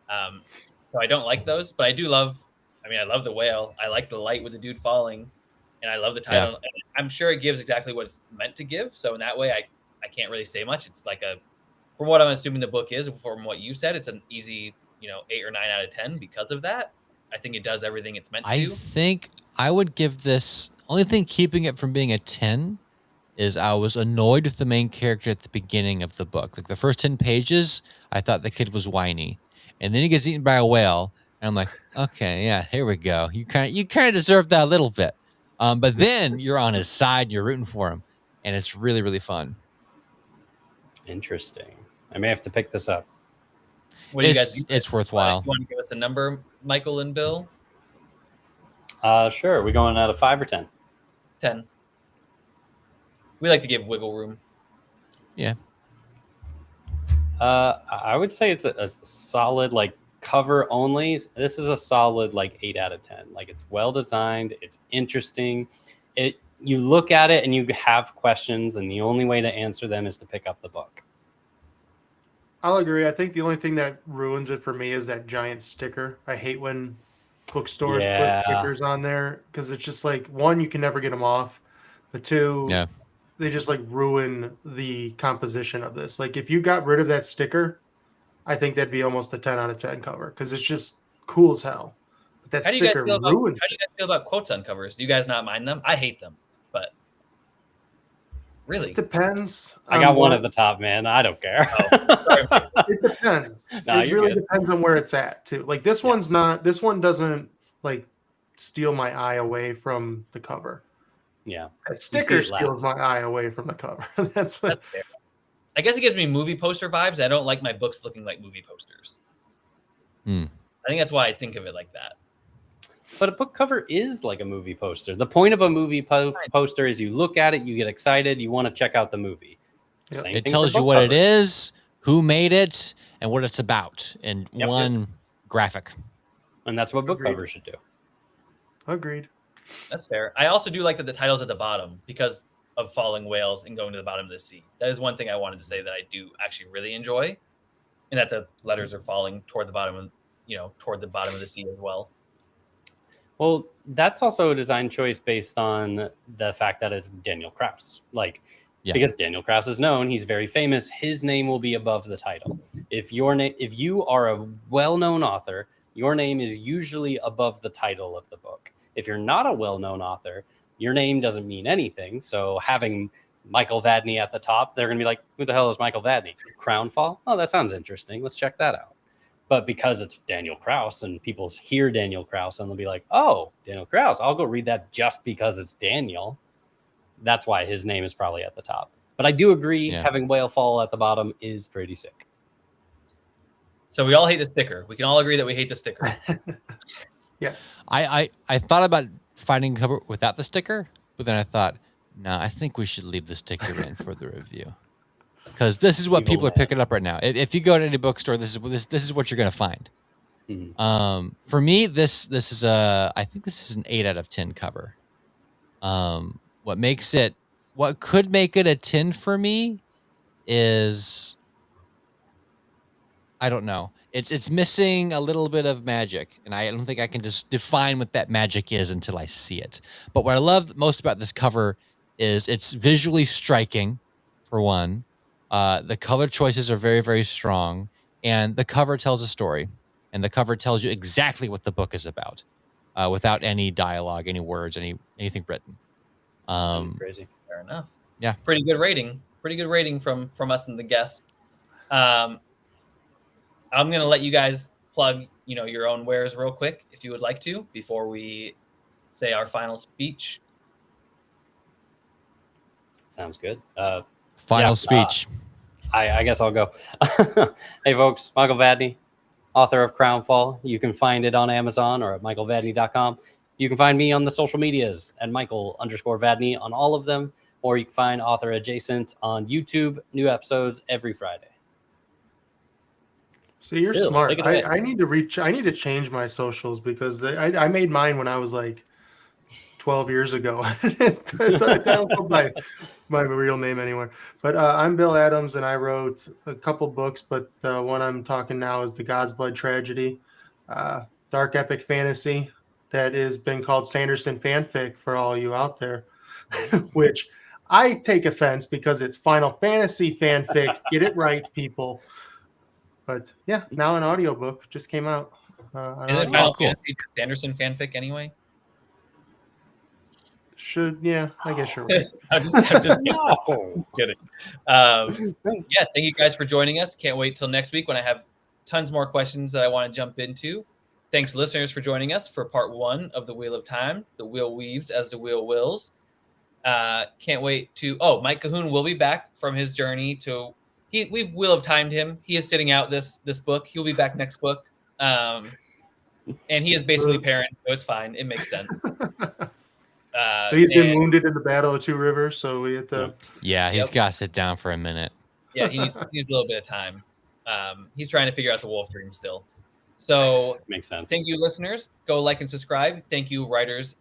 So I don't like those, but I do love. I mean, I love the whale. I like the light with the dude falling, and I love the title. And I'm sure it gives exactly what it's meant to give. So in that way, I can't really say much. It's like from what I'm assuming the book is, from what you said, it's an easy 8 or 9 out of 10 because of that. I think it does everything it's meant to do. I think I would give this, only thing keeping it from being a 10 is I was annoyed with the main character at the beginning of the book. Like the first 10 pages, I thought the kid was whiny. And then he gets eaten by a whale. And I'm like, okay, yeah, here we go. You kind of deserve that a little bit. But then you're on his side, you're rooting for him. And it's really, really fun. Interesting. I may have to pick this up. What do you guys think? It's worthwhile. You want to give us a number, Michael and Bill? Sure. Are we going out of 5 or 10? 10. We like to give wiggle room. Yeah. I would say it's a solid like cover only. This is a solid like 8 out of 10. Like it's well designed. It's interesting. You look at it and you have questions, and the only way to answer them is to pick up the book. I'll agree. I think the only thing that ruins it for me is that giant sticker. I hate when bookstores put stickers on there because it's just like, one, you can never get them off, but two, they just like ruin the composition of this. Like if you got rid of that sticker, I think that'd be almost a 10 out of 10 cover because it's just cool as hell. But that sticker ruins. How do you guys feel about quotes on covers? Do you guys not mind them? I hate them, but really, it depends. I got one at the top, man. I don't care. It depends. No, it really depends on where it's at too. Like this one's not. This one doesn't like steal my eye away from the cover. Yeah, that sticker steals my eye away from the cover. That's fair. I guess it gives me movie poster vibes. I don't like my books looking like movie posters. I think that's why I think of it like that. But a book cover is like a movie poster. The point of a movie poster is you look at it, you get excited, you want to check out the movie. Yep. It tells you what it is, who made it, and what it's about in one graphic. And that's what book covers should do. Agreed. That's fair. I also do like that the title's at the bottom because of falling whales and going to the bottom of the sea. That is one thing I wanted to say that I do actually really enjoy, and that the letters are falling toward the bottom of, toward the bottom of the sea as well. Well, that's also a design choice based on the fact that it's Daniel Kraus. Like, because Daniel Kraus is known, he's very famous. His name will be above the title. If you are a well-known author, your name is usually above the title of the book. If you're not a well-known author, your name doesn't mean anything. So having Michael Vadney at the top, they're going to be like, who the hell is Michael Vadney? Crownfall? Oh, that sounds interesting. Let's check that out. But because it's Daniel Kraus and people hear Daniel Kraus and they'll be like, oh, Daniel Kraus, I'll go read that just because it's Daniel. That's why his name is probably at the top. But I do agree having whale fall at the bottom is pretty sick. So we all hate the sticker. We can all agree that we hate the sticker. Yes. I thought about finding cover without the sticker, but then I thought, no, I think we should leave the sticker in for the review. Because this is what people are picking up right now. If you go to any bookstore, this is what you're going to find. Mm-hmm. For me, this is I think this is an 8 out of 10 cover. What could make it a 10 for me is, I don't know. It's missing a little bit of magic, and I don't think I can just define what that magic is until I see it. But what I love most about this cover is it's visually striking, for one. The color choices are very, very strong, and the cover tells a story, and the cover tells you exactly what the book is about, without any dialogue, any words, anything written. Crazy. Fair enough. Yeah. Pretty good rating. Pretty good rating from us and the guests. I'm gonna let you guys plug, your own wares real quick if you would like to before we say our final speech. Sounds good. Final speech. I guess I'll go. Hey, folks, Michael Vadney, author of Crownfall. You can find it on Amazon or at michaelvadney.com. You can find me on the social medias at Michael_Vadney on all of them, or you can find Author Adjacent on YouTube. New episodes every Friday. So you're Bill, smart. take it away. I need to change my socials because I made mine when I was like 12 years ago. I don't put my real name anywhere. But I'm Bill Adams, and I wrote a couple books, but the one I'm talking now is The God's Blood Tragedy, dark epic fantasy that has been called Sanderson fanfic for all you out there, which I take offense because it's Final Fantasy fanfic. Get it right, people. But yeah, now an audiobook just came out. Is it Final Fantasy Sanderson fanfic anyway? I guess you're right. I'm just kidding. Yeah, thank you guys for joining us. Can't wait till next week when I have tons more questions that I want to jump into. Thanks, listeners, for joining us for part 1 of The Wheel of Time. The wheel weaves as the wheel wills. Can't wait to... Oh, Mike Cahoon will be back from his journey to... We've Wheel of Timed him. He is sitting out this book. He'll be back next book. And he is basically parent, so it's fine. It makes sense. So he's been wounded in the Battle of Two Rivers, so we have to... Yeah, he's got to sit down for a minute. Yeah, he needs a little bit of time. He's trying to figure out the wolf dream still. So makes sense. Thank you, listeners. Go like and subscribe. Thank you, Writers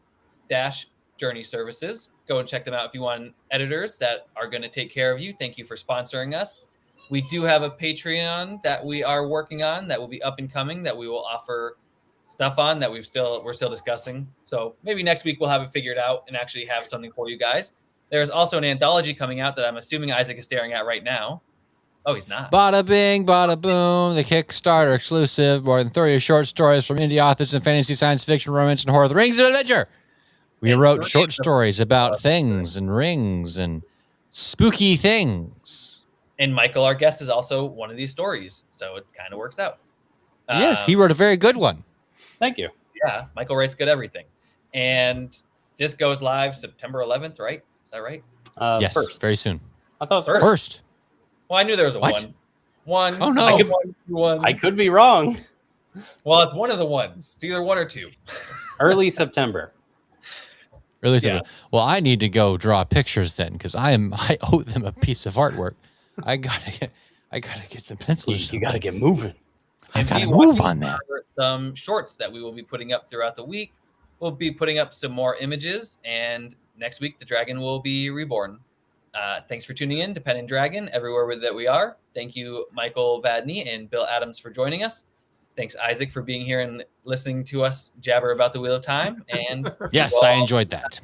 Journey Services. Go and check them out if you want editors that are going to take care of you. Thank you for sponsoring us. We do have a Patreon that we are working on that will be up and coming, that we will offer stuff on that we're still discussing. So maybe next week we'll have it figured out and actually have something for you guys. There's also an anthology coming out that I'm assuming Isaac is staring at right now. Oh, he's not. Bada bing, bada boom. The Kickstarter exclusive. More than 30 short stories from indie authors in fantasy, science fiction, romance, and horror. The Rings of Adventure. We wrote short stories about things and rings and spooky things. And Michael, our guest, is also one of these stories. So it kind of works out. Yes, he wrote a very good one. Thank you. Yeah, Michael writes good everything. And this goes live September 11th, right? Is that right? Yes, first. very soon. I thought it was First. Well, I knew there was a What? one. Oh, no. I could be wrong. Well, it's one of the ones. It's either 1 or 2. Early September. Really simple. Well, I need to go draw pictures then because I owe them a piece of artwork. I gotta get some pencils. You gotta get moving. I gotta move on that. Some shorts that we will be putting up throughout the week. we'll be putting up some more images, and next week the dragon will be reborn. Thanks for tuning in to Pen and Dragon everywhere that we are. Thank you, Michael Vadney and Bill Adams, for joining us. Thanks, Isaac, for being here and listening to us jabber about the Wheel of Time. And Yes, I enjoyed that.